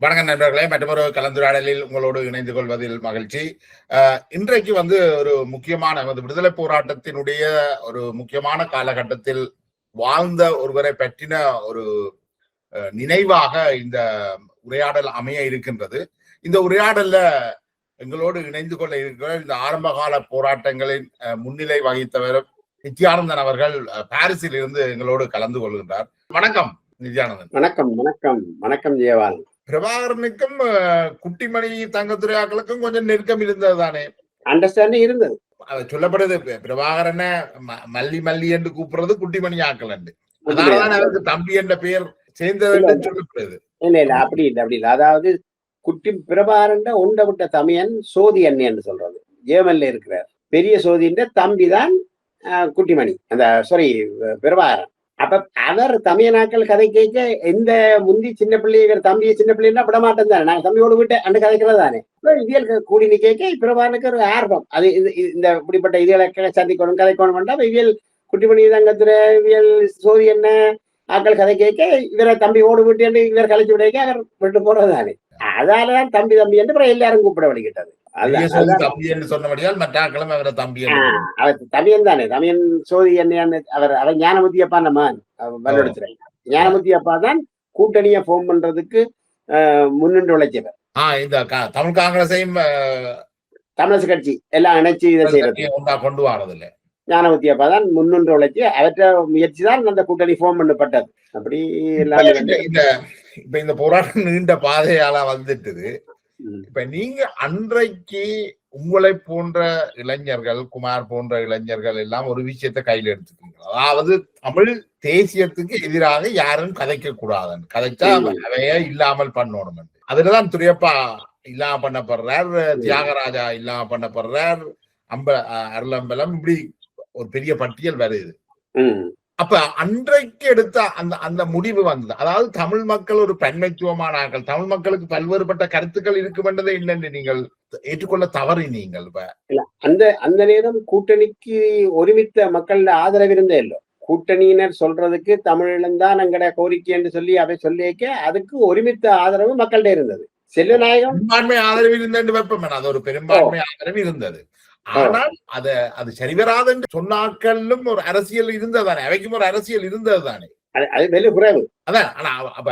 வணக்கம் நண்பர்களே, மற்றொரு கலந்துரையாடலில் உங்களோடு இணைந்து கொள்வதில் மகிழ்ச்சி. இன்றைக்கு ஒரு முக்கியமான விடுதலை போராட்டத்தினுடைய ஒரு முக்கியமான காலகட்டத்தில் வாழ்ந்த ஒருவரை பற்றின ஒரு நினைவாக இந்த உரையாடல் அமைய இருக்கின்றது. இந்த உரையாடல்ல எங்களோடு இணைந்து கொள்ள இருக்கிற இந்த ஆரம்பகால போராட்டங்களின் முன்னிலை வகித்தவர் நித்யானந்தன் அவர்கள் பாரிஸில் இருந்து எங்களோடு கலந்து கொள்கின்றார். வணக்கம் நித்யானந்தன். வணக்கம் வணக்கம் வணக்கம் ஜெயவால். பிரபாகரனுக்கும் குட்டிமணி தங்கத்துறையாக்களுக்கும் கொஞ்சம் நெருக்கம் இருந்தது தானே? அண்டர்ஸ்டாண்டிங் இருந்தது. சொல்லப்படுது பிரபாகரனை மல்லி மல்லி என்று கூப்பிடுறது குட்டிமணி ஆக்கள் என்று. அதனாலதான் அவருக்கு தம்பி என்ற பெயர் சேர்ந்தது சொல்லப்படுது. இல்ல இல்ல, அப்படி இல்லை அப்படி இல்லை. அதாவது குட்டி பிரபாகரன் ஒண்ட விட்ட தமையன் சோதி அண்ணன் சொல்றது. ஜேமல்ல இருக்கிறார் பெரிய சோதின்ற தம்பி தான் குட்டிமணி, அந்த சாரி பிரபாகரன். அப்ப அவர் தமையனாக்கள் கதை கேட்க எந்த முந்தி சின்ன பிள்ளை தம்பியை சின்ன பிள்ளைன்னா விடமாட்டேன் தானே, நாங்க தம்பியோடு விட்டு அண்டு கதைக்கிறது தானே. இதில் கூடி நீ கேட்க பிரபாகரனுக்கு ஒரு ஆர்வம். அது இந்த இப்படிப்பட்ட இதுகளை சந்திக்கணும் கதைக்கணும் வேண்டாம். இவியல் குட்டிமணி தங்கத்துறை இவியல் சோதி என்ன ஆக்கள் கதை கேட்க இவரை தம்பி ஓடு விட்டு இவர் கலைச்சு விடைக்க அவர் விட்டு போறது தானே. அதாலதான் தம்பி தம்பி என்று அப்புறம் எல்லாரும் கூப்பிட வழிகிட்டது. தமையன் தானே, தமையன் சோதி என்ன அவர் ஞானமுத்தி அப்பா நம்ம வல்லெடுத்துறேன். ஞானமுத்தி அப்பா தான் கூட்டணியை ஃபார்ம் பண்றதுக்கு முன்னின்று உழைச்சவர். தமிழ் காங்கிரஸையும் தமிழரசு கட்சி எல்லாம் இணைச்சு இதை செய்யறது கொண்டு வரதில்லை. ஞானமுத்தி அப்பா தான் முன்னின்று உழைச்சி அவற்ற முயற்சி தான் அந்த கூட்டணி ஃபார்ம் பண்ணப்பட்டது. அப்படி இப்ப இந்த போராட்டம் நீண்ட பாதையால வந்துட்டுது. இப்ப நீங்க அன்றைக்கு உங்களை போன்ற இளைஞர்கள், குமார் போன்ற இளைஞர்கள் எல்லாம் ஒரு விஷயத்த கையில எடுத்துக்கீங்க. அதாவது தமிழ் தேசியத்துக்கு எதிராக யாரும் கதைக்க கூடாதுன்னு, கதைச்சா அவைய இல்லாமல் பண்ணணும். அதுலதான் துரியப்பா இல்லாம பண்ணப்படுறார், தியாகராஜா இல்லாம பண்ணப்படுறார், அருளம்பலம், இப்படி ஒரு பெரிய பட்டியல் வருது. அப்ப அன்றைக்கு எடுத்த அந்த முடிவு வந்தது. அதாவது தமிழ் மக்கள் ஒரு பன்மைத்துவமான ஆக்கள், தமிழ் மக்களுக்கு பல்வேறுபட்ட கருத்துக்கள் இருக்கும் என்றதை இல்லைன்னு நீங்கள் ஏற்றுக்கொள்ள தவறி நீங்கள் அந்த நேரம் கூட்டணிக்கு ஒருமித்த மக்கள் ஆதரவு இருந்தே இல்லை. கூட்டணியினர் சொல்றதுக்கு தமிழில்தான் எங்கட கோரிக்கை என்று சொல்லி அவை சொல்லிக்க அதுக்கு ஒருமித்த ஆதரவு மக்கள்கிட்ட இருந்தது. செல்வநாயகம் பெரும்பான்மை ஆதரவு இருந்தது வைப்போம், அது ஒரு பெரும்பான்மை ஆதரவு இருந்தது. ஆனால் அது சரிவராது என்று சொன்னாக்களும் ஒரு அரசியல் இருந்ததுதானே, அவைக்கும் ஒரு அரசியல் இருந்தது தானே. அது வெளி குறைவு அதான். ஆனா அப்ப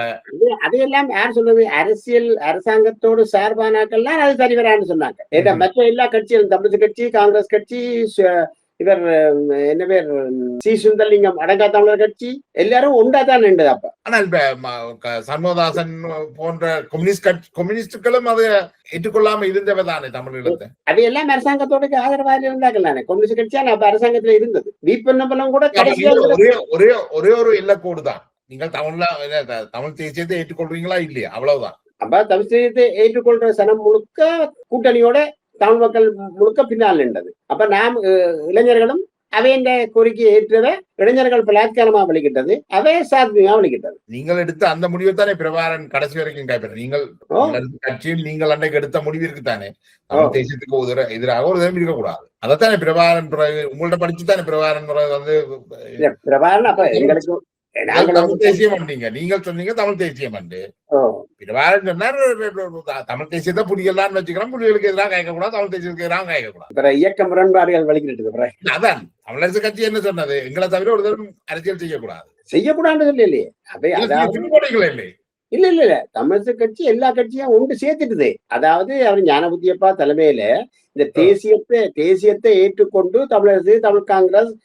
அதையெல்லாம் யார் சொன்னது? அரசியல் அரசாங்கத்தோடு சார்பானாக்கள்லாம் அது சரிவரான்னு சொன்னாங்க. ஏன்னா மற்ற எல்லா கட்சிகளும் தமிழ் கட்சி, காங்கிரஸ் கட்சி, இவர் என்ன பேர் சி சுந்தரலிங்கம் அடங்கா தமிழர் கட்சி எல்லாரும் ஒன்றாதான் நின்றது. அப்ப ஆனால் சண்முகதாசன் போன்ற கம்யூனிஸ்டுகளும் அதை ஏற்றுக்கொள்ளாம இருந்தவை தானே தமிழீழத்தை. அதையெல்லாம் அரசாங்கத்தோட ஆதரவாக இருந்தார்கள் தானே. கம்யூனிஸ்ட் கட்சியா அப்ப அரசாங்கத்துல இருந்தது. வீப்பெண்ணப்பெல்லாம் கூட ஒரே ஒரு இலக்கோடு தான். நீங்கள் தமிழ் தேசியத்தை ஏற்றுக்கொள்றீங்களா இல்லையா, அவ்வளவுதான். அப்ப தமிழ் தேசியத்தை ஏற்றுக்கொள்ற சனம் முழுக்க கூட்டணியோட தமிழ் மக்கள் முழுக்க பின்னால் நின்றது. அப்ப நாம் இளைஞர்களும் அவையின் கோரிக்கையை ஏற்றத இளைஞர்கள் பலாத்காரமா வலிக்கிட்டது, அவே சாத்வியமா வலிக்கிட்டது. நீங்கள் எடுத்த அந்த முடிவை தானே பிரபாகரன் கடைசி வரைக்கும் கைப்பற்ற. நீங்கள் கட்சியில் நீங்கள் அன்றைக்கு எடுத்த முடிவு இருக்குதானே, தமிழ் தேசியத்துக்கு எதிராக ஒரு தினம் இருக்கக்கூடாது. அதைத்தானே பிரபாகரன் உங்கள்ட்ட படிச்சுதானே பிரபாகரன் பிரபாகரன் அப்ப எங்களுக்கு தமிழ் தேசியம் பண்ணீங்க. நீங்கள் சொன்னீங்க தமிழ் தேசியம் பண்ணு. பிரபாகரன் சொன்னார் தமிழ் தேசியத்தை புலிகள்லாம் வச்சுக்கிறோம், புலிகளுக்கு எதிராக கேட்கக்கூடாது, தமிழ் தேசியத்துக்கு எதிராக கேட்கக்கூடாது. இயக்க முரண்பாடுகள் வலிக்கிட்டு. அதான் தமிழரசு கட்சி என்ன சொன்னது, எங்களை தவிர ஒரு தரம் அரசியல் செய்யக்கூடாதுன்னு சொல்லி இல்லையே. இல்ல இல்ல இல்ல, தமிழரசு கட்சி எல்லா கட்சியும் ஒன்று சேர்த்துட்டுது. அதாவது அவர் ஞானபுத்தியப்பா தலைமையில இந்த தேசியத்தை ஏற்றுக்கொண்டு தமிழரசு, தமிழ் காங்கிரஸ்,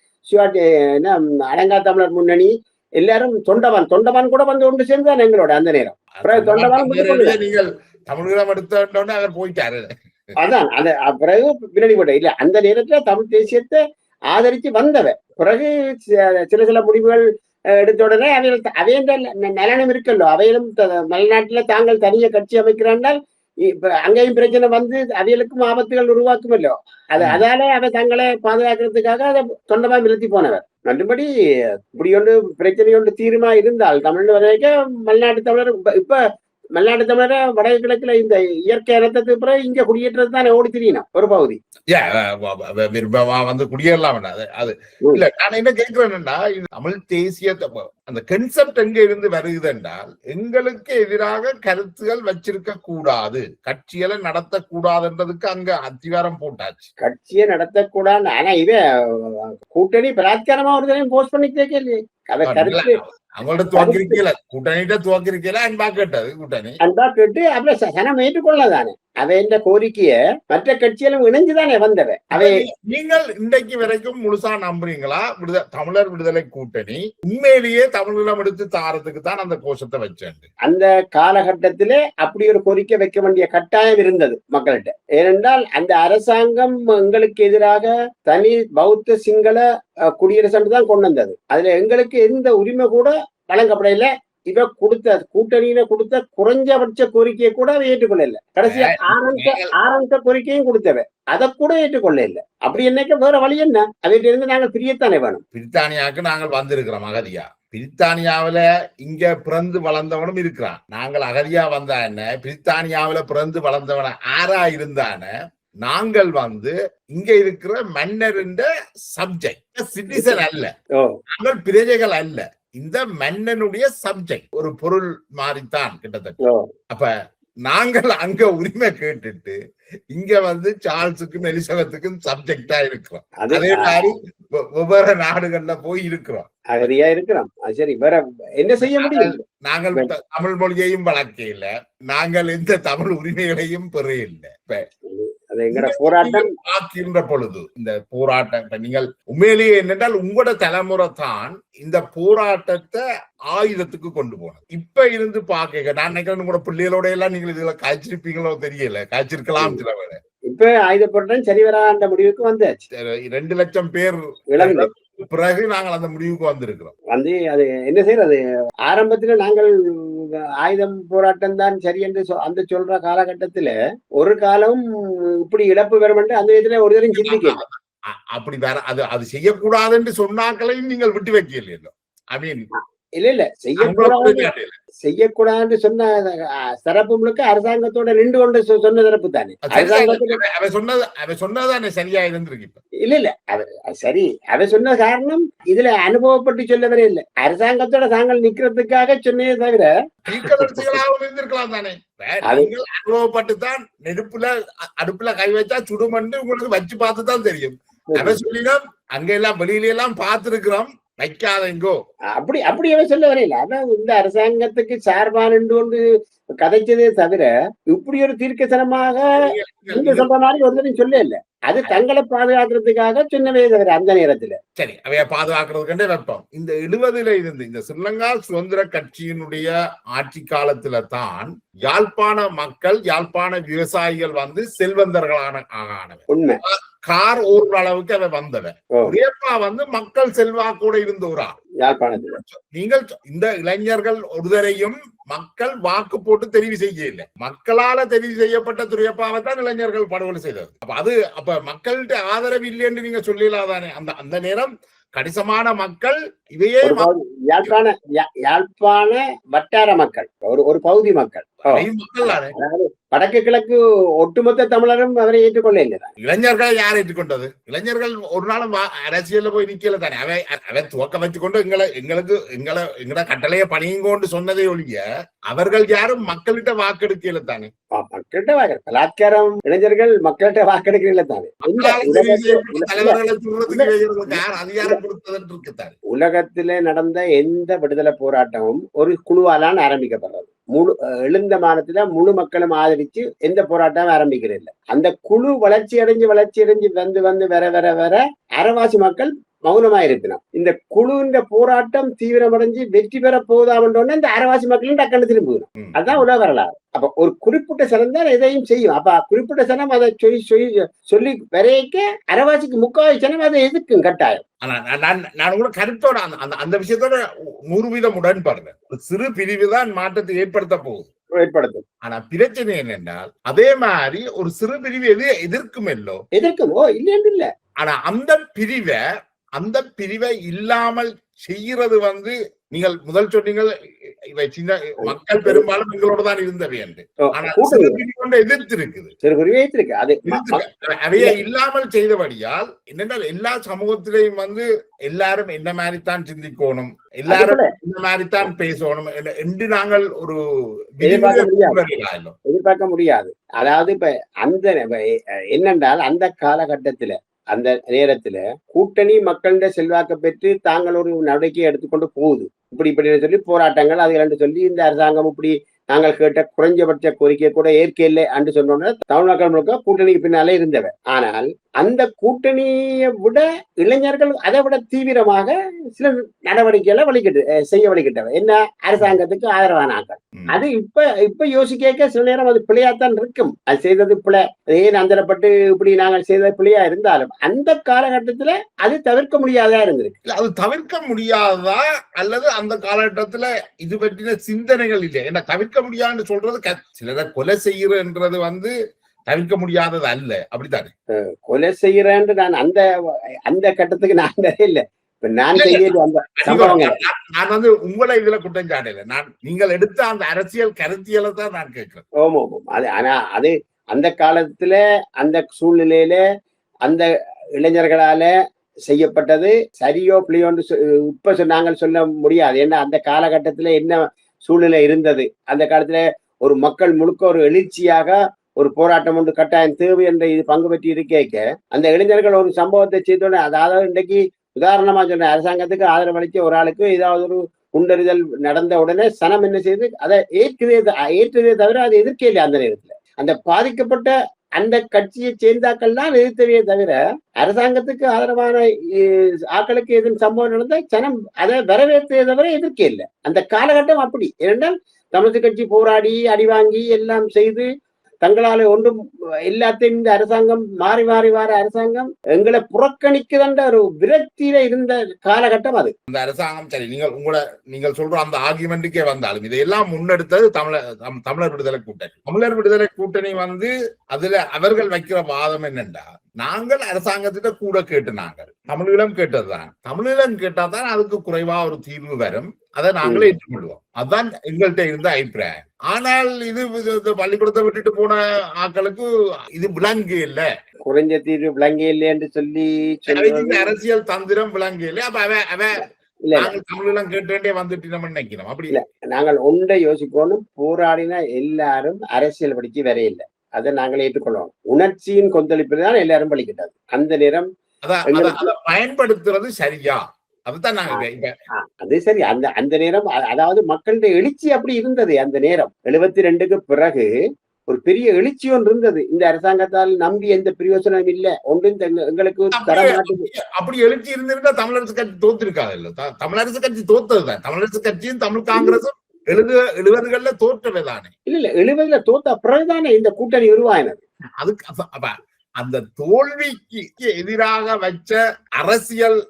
அடங்கா தமிழர் முன்னணி எல்லாரும் தொண்டமான் கூட வந்து ஒன்று சேர்ந்துதான் எங்களோட அந்த நேரம். நீங்கள் தமிழகம் எடுத்தோன்னு அவர் போயிட்டாரு. அதான் அந்த பிறகு பின்னணி போட்ட இல்ல, அந்த நேரத்துல தமிழ் தேசியத்தை ஆதரிச்சு வந்தவ. பிறகு சில முடிவுகள் எடுத்த உடனே அவைய நலனும் இருக்கல்லோ, அவையிலும் மலைநாட்டுல தாங்கள் தனிய கட்சி அமைக்கிறாண்டால் இப்ப அங்கேயும் பிரச்சனை வந்து அவைகளுக்கும் ஆபத்துகள் உருவாக்குமல்லோ. அதால அவை தங்களை பாதுகாக்கிறதுக்காக அதை தொண்டமா நிறுத்தி போனவர். மற்றபடி இப்படி ஒன்று பிரச்சனை ஒன்று தீர்மா இருந்தால் தமிழ் வரைக்கும் மலைநாட்டு தமிழர் இப்ப மல்லாட்டு தமிழர வடக்கு கிழக்குல இந்த இயற்கை இனத்துக்கு பிறகு இங்க குடியேற்றது தானே ஓடி திரியணும் ஒரு பகுதி. விருப்பமா வந்து குடியேறலாம் வேண்டாம். அது இல்ல, நான் என்ன கேட்கிறேன்னா, தமிழ் தேசிய அந்த கன்செப்ட் எங்க இருந்து வருகிறது என்றால், எங்களுக்கு எதிராக கருத்துகள் வச்சிருக்க கூடாது, கட்சிகளை நடத்தக்கூடாதுன்றதுக்கு அங்க அத்திவாரம் போட்டாச்சு. கட்சியை நடத்தக்கூடாது. ஆனா கூட்டணி பலாத்காரமா ஒரு தடவை போஸ்ட் பண்ணிக்கிட்டே இல்லையே. அவங்கள்ட்ட துவக்கிருக்கல, கூட்டணிகிட்ட துவக்கிருக்கல, அன்பா கேட்டது கூட்டணி அன்பா கேட்டு அப்ப சனம் ஏற்றுக்கொள்ளதானே அவை இந்த கோரிக்கைய மற்ற கட்சிகளும் இணைஞ்சுதானே வந்தவை. அவை நீங்கள் இன்றைக்கு வரைக்கும் முழுசா நம்புறீங்களா? தமிழர் விடுதலை கூட்டணி உண்மையிலேயே தமிழீழம் எடுத்து தாரத்துக்கு தான் அந்த கோஷத்தை வச்சேன். அந்த காலகட்டத்திலே அப்படி ஒரு கோரிக்கை வைக்க வேண்டிய கட்டாயம் இருந்தது மக்கள்கிட்ட. ஏனென்றால் அந்த அரசாங்கம் எங்களுக்கு எதிராக தனி பௌத்த சிங்கள குடியரசு தான் கொண்டு வந்தது. அதுல எங்களுக்கு எந்த உரிமை கூட வழங்கப்படல. இவ கொடுத்த கூட்டணியில கொடுத்த குறைஞ்சபட்ச கோரிக்கையை கூட ஏற்றுக்கொள்ள. கடைசியா ஆரம்ப கோரிக்கையும் கொடுத்தவ அதை கூட ஏற்றுக்கொள்ள இல்லை. அப்படி என்னைக்கு வேற வழி என்ன? அவையிட்ட இருந்து நாங்கள் பிரியத்தானே வேணும். பிரித்தானியாவுக்கு நாங்கள் வந்திருக்கிறோம் அகதியா. பிரித்தானியாவில இங்க பிறந்து வளர்ந்தவனும் இருக்கிறான். நாங்கள் அகதியா வந்தா என்ன, பிரித்தானியாவில பிறந்து வளர்ந்தவன ஆறா இருந்தான. நாங்கள் வந்து இங்க இருக்கிற மன்னரின் சப்ஜெக்ட், சிட்டிசன் அல்ல, நாங்கள் பிரஜைகள் அல்ல, இந்த மன்னனுடைய சப்ஜெக்ட், ஒரு பொருள் மாறித்தான் கிட்டத்தட்ட. அப்ப நாங்கள் அங்க உரிமை கேட்டுட்டு இங்க வந்து சார்ல்ஸுக்கும் எலிசபெத்துக்கும் சப்ஜெக்டா இருக்கிறோம். அதே மாதிரி ஒவ்வொரு நாடுகள்ல போய் இருக்கிறோம், அகதியா இருக்கிறோம். சரி, வேற என்ன செய்ய முடியும்? நாங்கள் தமிழ் மொழியையும் வளர்க்க இல்ல, நாங்கள் எந்த தமிழ் உரிமைகளையும் பெற இல்லை. போராட்டம் ஆக்கின்ற பொழுது இந்த போராட்டம் நீங்கள் உண்மையிலேயே என்னென்றால் உங்களோட தலைமுறை தான் இந்த போராட்டத்தை ஆயுதத்துக்கு கொண்டு போனது. இப்ப இருந்து பாக்க நான் நினைக்கிறேன் உங்களோட பிள்ளைகளோட எல்லாம் நீங்கள் இதுல காய்ச்சிருப்பீங்களோ தெரியல, காய்ச்சிருக்கலாம் சில வேலை. இப்ப ஆயுத போராட்டம் சரி வராண்ட முடிவுக்கு வந்தாச்சு. 2 லட்சம் பேர் இழந்த பிறகு நாங்கள் அந்த முடிவுக்கு வந்திருக்கிறோம். வந்து அது என்ன செய்யறது, ஆரம்பத்துல நாங்கள் ஆயுதம் போராட்டம் தான் சரி என்று அந்த சொல்ற காலகட்டத்துல ஒரு காலம் இப்படி இழப்பு வரும் என்று அந்த விதத்துல ஒரு தரம் சிந்திக்கல. அப்படி வேற அது செய்யக்கூடாது என்று சொன்னாக்களையும் நீங்கள் விட்டு வைக்கல. ஐ மீன் இல்ல செய்யக்கூடாது சொன்ன சிறப்பு முழுக்க அரசாங்கத்தோட நின்று கொண்டு சொன்ன சிறப்பு தானே. சொன்னதானே சரியா இருந்திருக்கு. இல்ல சரி, அவ சொன்ன காரணம் இதுல அனுபவப்பட்டு சொல்லவரே இல்லை, அரசாங்கத்தோட தாங்கள் நிக்கிறதுக்காக சொன்னே தவிர இருந்திருக்கலாம் தானே. அனுபவப்பட்டுதான் அடுப்புல கை வச்சா சுடுமண்டு உங்களுக்கு வச்சு பார்த்துதான் தெரியும். அவ சொல்லினோம் அங்க எல்லாம் வெளியில எல்லாம் பார்த்திருக்கிறோம், வைக்காதங்கோ அப்படி அவ சொல்ல வரையில. அதான் இந்த அரசாங்கத்துக்கு சார்பான கொண்டு கதைச்சதே தவிர இப்படி ஒரு தீர்க்கசனமாக சொல்ற மாதிரி ஒருத்தரையும் சொல்ல இல்ல. அது தங்களை பாதுகாக்கிறதுக்காக சொன்னவே தவிர அந்த நேரத்துல சரி அவைய பாதுகாக்கிறதுக்கே வைப்போம். இந்த 70ல இருந்து இந்த ஸ்ரீலங்கா சுதந்திர கட்சியினுடைய ஆட்சி காலத்துல தான் யாழ்ப்பாண மக்கள், யாழ்ப்பாண விவசாயிகள் வந்து செல்வந்தர்களான உண்மை. கார் ஓரளவுக்கு அவ வந்தவன் ஒரேப்பா வந்து மக்கள் செல்வாக்கூட இருந்தோரா யாழ்ப்பாணத்துல. நீங்கள் இந்த இளைஞர்கள் ஒருவரையும் மக்கள் வாக்கு போட்டு தெரிவு செய்ய இல்லை, மக்களால தெரிவு செய்யப்பட்ட துரியப்பாவை தான் இளைஞர்கள் படுகொலை செய்தது. அப்ப மக்கள்கிட்ட ஆதரவு இல்லை என்று நீங்க சொல்லலாதானே. அந்த நேரம் கணிசமான மக்கள் இவையே யாழ்ப்பாண வட்டார மக்கள், ஒரு பகுதி மக்கள், வடக்கு கிழக்கு ஒட்டுமொத்த தமிழரும் அவரை ஏற்றுக்கொள்ள இல்லை. இளைஞர்களை யார் ஏற்றுக்கொண்டது? இளைஞர்கள் ஒரு நாளும் அரசியல்ல போய் நிக்கல தானே. அவை துவக்க வச்சுக்கொண்டு எங்களை கட்டளைய பணியுங்கொண்டு சொன்னதை ஒழிய அவர்கள் யாரும் மக்கள்கிட்ட வாக்கெடுக்கல தானே. மக்கள்கிட்ட வாக்கு பலாத்காரம், இளைஞர்கள் மக்கள்கிட்ட வாக்கெடுக்கல தானே. அதிகாரம் கொடுத்ததற்கு தானே. உலகத்திலே நடந்த எந்த விடுதலை போராட்டமும் ஒரு குழுவாலான் ஆரம்பிக்கப்படுறது. எழுந்த மாநிலத்துல முழு மக்களும் ஆதரிச்சு எந்த போராட்டமும் ஆரம்பிக்கிறது. அந்த குழு வளர்ச்சி அடைஞ்சு வந்து வர அரைவாசி மக்கள் மௌனமா இருக்கணும். இந்த குழுவின் போராட்டம் தீவிரமடைஞ்சு வெற்றி பெற போதாமன்றோன்னு இந்த அரைவாசி மக்களும் டக்குன்னு திரும்புகணும். அதுதான் உலக வரலாறு. அப்ப ஒரு குறிப்பிட்ட சனம் தான் எதையும் செய்யும். அப்ப குறிப்பிட்ட சனம் அதை சொல்லி வரைக்க அரைவாசிக்கு 3/4 சனம் அதை எதிர்க்கும் கட்டாயம். நான் கூட கருத்தோட அந்த விஷயத்தோட 100% உடன்படுறேன். ஒரு சிறு பிரிவு தான் மாற்றத்தை ஏற்படுத்த போகுது. ஆனா பிரச்சனை என்னென்றால் அதே மாதிரி ஒரு சிறு பிரிவு எதிர்க்கும் இல்ல. ஆனா அந்த பிரிவை இல்லாமல் செய்யறது வந்து நீங்கள் முதல் சொன்னீங்கள் இவை சின்ன மக்கள் பெரும்பாலும் எங்களோட தான் இருந்தவை என்று. ஆனா கொண்டு எதிர்த்து இருக்குது. அவையே இல்லாமல் செய்தபடியால் என்னென்றால் எல்லா சமூகத்திலையும் வந்து எல்லாரும் என்ன மாதிரித்தான் சிந்திக்கணும், எல்லாரும் என்ன மாதிரித்தான் பேசணும் என்று நாங்கள் ஒரு எதிர்பார்க்க முடியாது. அதாவது இப்ப அந்த என்னென்றால் அந்த காலகட்டத்துல அந்த நேரத்துல கூட்டணி மக்களிட செல்வாக்க பெற்று தாங்கள் ஒரு நடவடிக்கை எடுத்துக்கொண்டு போகுது. இப்படி சொல்லி போராட்டங்கள் அது சொல்லி இந்த அரசாங்கம் இப்படி நாங்கள் கேட்ட குறைஞ்சபட்ச கோரிக்கை கூட ஏற்கல என்று சொன்னோம்னா தமிழ் மக்கள் முழுக்க கூட்டணிக்கு பின்னாலே இருந்தவர். ஆனால் அந்த கூட்டணியை விட இளைஞர்கள் அதை விட தீவிரமாக சில நடவடிக்கைகளை செய்ய வழிகிட்டவர். என்ன, அரசாங்கத்துக்கு ஆதரவானாக்கள். அது இப்ப யோசிக்க சில நேரம் அது பிழையாத்தான் இருக்கும். அது செய்தது பிழை, ஏன் அந்தரப்பட்டு இப்படி நாங்கள் செய்தது பிழையா இருந்தாலும் அந்த காலகட்டத்துல அது தவிர்க்க முடியாதா இருந்திருக்கு. அது தவிர்க்க முடியாதா அல்லது அந்த காலகட்டத்துல இது பற்றின சிந்தனைகள் இல்லை. என்ன தவிர்க்க முடியாதுன்னு சொல்றது சிலரை கொலை செய்யறது வந்து தவிர்க்க முடியாதது அல்ல, அப்படித்தானே? கொலை செய்யறேன்னு நான் அந்த கட்டத்துக்கு நான் இல்லை. நான் செய்யறது அந்த சம்பவங்கள். நான் வந்து உங்களை இதுல குற்றம் சாட்டல, நான் நீங்கள் எடுத்த அந்த அரசியல் கருத்தியலை தான் நான் கேட்கிறேன். ஓமோ, ஆனா அது அந்த காலத்துல அந்த சூழ்நிலையில அந்த இளைஞர்களால செய்யப்பட்டது சரியோ பிள்ளையோன்னு இப்ப நாங்கள் சொல்ல முடியாது. ஏன்னா அந்த காலகட்டத்துல என்ன சூழ்நிலை இருந்தது, அந்த காலத்துல ஒரு மக்கள் முழுக்க ஒரு எழுச்சியாக ஒரு போராட்டம் ஒன்று கட்டாயம் தேவை என்ற இது பங்கு பெற்று இருக்க அந்த இளைஞர்கள் ஒரு சம்பவத்தை செய்தோட, அதாவது இன்றைக்கு உதாரணமா சொன்ன அரசாங்கத்துக்கு ஆதரவு அளிக்க ஒரு ஆளுக்கு ஏதாவது ஒரு குண்டறிதல் நடந்த உடனே சனம் என்ன செய்து அதை ஏற்றதே தவிர அதை எதிர்க்க இல்லை. அந்த நேரத்துல அந்த பாதிக்கப்பட்ட அந்த கட்சியை சேர்ந்தாக்கள் தான் எதிர்த்தவே தவிர அரசாங்கத்துக்கு ஆதரவான ஆக்களுக்கு எதுவும் சம்பவம் நடந்தா சனம் அதை வரவேற்றதை தவிர எதிர்க்க இல்லை. அந்த காலகட்டம் அப்படி. ஏனென்றால் தமிழக கட்சி போராடி அடிவாங்கி எல்லாம் செய்து தங்களால ஒன்றும் எல்லாத்தையும் இந்த அரசாங்கம் மாறி வார அரசாங்கம் எங்களை புறக்கணிக்குதுன்ற ஒரு விரக்தியில இருந்த காலகட்டம் அது. அந்த அரசாங்கம் சரி, நீங்கள் சொல்ற அந்த ஆர்குமெண்ட்டுக்கே வந்தாலும் இதையெல்லாம் முன்னெடுத்தது தமிழர் விடுதலை கூட்டணி. தமிழர் விடுதலை கூட்டணி வந்து அதுல அவர்கள் வைக்கிற வாதம் என்னண்டா, நாங்கள் அரசாங்கத்திட்ட கூட கேட்டு நாங்கள் தமிழீழம் கேட்டதுதான், தமிழீழம் கேட்டாதான் அதுக்கு குறைவா ஒரு தீர்வு வரும், அதை நாங்களே ஏற்றுக்கொள்வோம். அதுதான் எங்கள்கிட்ட இருந்த அபிப்பிராயம். ஆனால் இது பள்ளிக்கூடத்தை விட்டுட்டு போன ஆக்களுக்கு இது விளங்கு இல்ல, குறைஞ்ச தீர்வு விளங்கு இல்லை என்று சொல்லி அரசியல் தந்திரம் விளங்கு இல்லை. அப்ப தமிழெல்லாம் கேட்டே வந்துட்டு நம்ம நினைக்கிறோம். அப்படி இல்ல, நாங்கள் ஒன்றை யோசிக்கணும், போராடினா எல்லாரும் அரசியல் படிச்சு வர இல்லை, அதை நாங்கள் ஏற்றுக்கொள்ளணும். உணர்ச்சியின் கொந்தளிப்பில் தான் எல்லாரும் பலிக்கிட்டாங்க. அந்த நேரம் பயன்படுத்துறது சரியா? அது சரி. அந்த நேரம் அதாவது மக்களுடைய எழுச்சி அப்படி இருந்தது. அந்த நேரம் 72க்கு பிறகு ஒரு பெரிய எழுச்சி ஒன்று இருந்தது. இந்த அரசாங்கத்தால் நம்பி எந்த பிரயோசனம் இல்லை, ஒன்றும் எங்களுக்கு தர மாட்டேங்குது. அப்படி எழுச்சி இருந்திருந்தா தமிழரசு கட்சி தோத்திருக்காது இல்ல. தமிழரசு கட்சி தோத்ததுதான். தமிழரசு கட்சியும் தமிழ் காங்கிரசும் 70கள்ல தோற்றவைதானே. இல்ல 70ல தோத்த பிறகுதானே இந்த கூட்டணி உருவாயினது. அதுக்கு அந்த தோல்விக்கு எதிராக வச்ச அரசியல்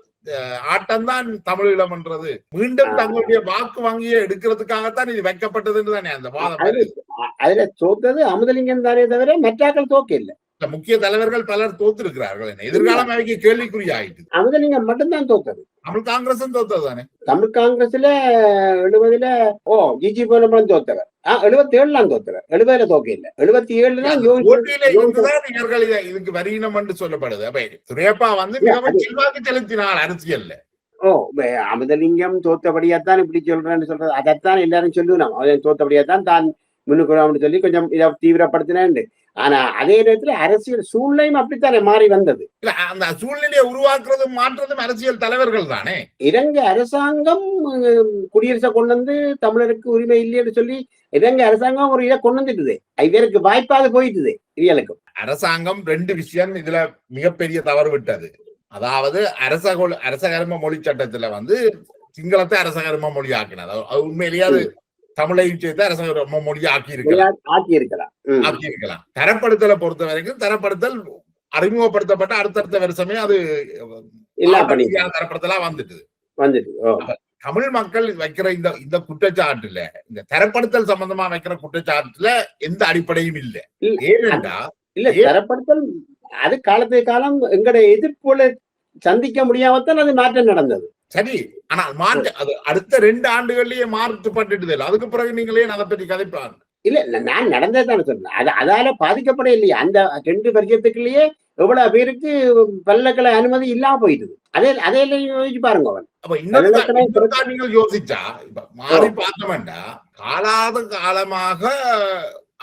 ஆட்டம் தான் தமிழீழம் என்றது. மீண்டும் தங்களுடைய வாக்கு வங்கியை எடுக்கிறதுக்காகத்தான் இது வைக்கப்பட்டது தானே அந்த வாதம். அதுல தோத்தது அமுதலிங்கம் தானே தவிர மற்றாக்கள் தோக்க இல்லை. முக்கிய தலைவர்கள் பலர் தோத்திருக்கிறார்கள். எதிர்காலம் அவைக்கு கேள்விக்குறி ஆயிட்டு. அமுதலிங்கம் மட்டும்தான் தோத்தது. தமிழ் காங்கிரசும் தோத்தது தானே. தமிழ் காங்கிரஸ்ல 70ல ஜிஜி போனப்படம் தோத்தவர். 77 தோத்தவர். 70ல தோக்க இல்ல. 77 இதுக்கு வரீனம் என்று சொல்லப்படுது. அப்ப துரையப்பா வந்து மிகவும் செல்வாக்கு செலுத்தினார் அரசியல்ல. அமுதலிங்கம் தோத்தபடியாத்தான் இப்படி சொல்றேன்னு சொல்றது, அதைத்தான் எல்லாரும் சொல்லுவோம். அவன் தோத்தபடியாத்தான் தான் முன்னுக்கு சொல்லி கொஞ்சம் இதை தீவிரப்படுத்தினேன். ஆனா அதே நேரத்துல அரசியல் சூழ்நிலையும் அப்படித்தானே மாறி வந்தது. அந்த சூழ்நிலையை உருவாக்குறதும் மாற்றதும் அரசியல் தலைவர்கள் தானே. இலங்கை அரசாங்கம் குடியரசை கொண்டு வந்து தமிழருக்கு உரிமை இல்லைன்னு சொல்லி இலங்கை அரசாங்கம் ஒரு இதை கொண்டு வந்துட்டுது. இதற்கு வாய்ப்பாக போயிட்டுது. இவர்களுக்கு அரசாங்கம் 2 விஷயம் இதுல மிகப்பெரிய தவறு விட்டது. அதாவது அரசகர்ம மொழி சட்டத்துல வந்து சிங்களத்தை அரசகர்ம மொழி ஆக்கினது. அது உண்மையிலேயே அது தமிழை சேர்த்து அரசகர்ம மொழி ஆக்கியிருக்கலாம். தரப்படுத்தலை பொறுத்த வரைக்கும் தரப்படுத்தல் அறிமுகப்படுத்தப்பட்ட அடுத்தடுத்த வருஷமே அது தரப்படுத்தலா வந்துட்டு. தமிழ் மக்கள் வைக்கிற இந்த குற்றச்சாட்டுல, இந்த தரப்படுத்தல் சம்பந்தமா வைக்கிற குற்றச்சாட்டுல எந்த அடிப்படையும் இல்லை. ஏனென்றா தரப்படுத்தல் அது காலத்துக்கு காலம் எங்களுடைய எதிர்ப்புகளை சந்திக்க முடியாமத்தான் அது மாற்றம் நடந்தது. சரி, ஆனால் மாற்று அது அடுத்த 2 ஆண்டுகள்லயே மாற்றப்பட்டுடுது. அதுக்கு பிறகு நீங்களே அதை பற்றி கதைப்பாங்க. இல்ல நான் நடந்ததுதானே சொன்னேன். அதால பாதிக்கப்பட இல்லையா அந்த 2 வருஷத்துக்குள்ளேயே எவ்வளவு பேருக்கு பல்கலை அனுமதி இல்லாம போயிடுது. அதே யோசிச்சு பாருங்க. அவன் அப்ப இன்னொரு நீங்கள் யோசிச்சா இப்ப மாறி பார்த்தோம்டா காலாத காலமாக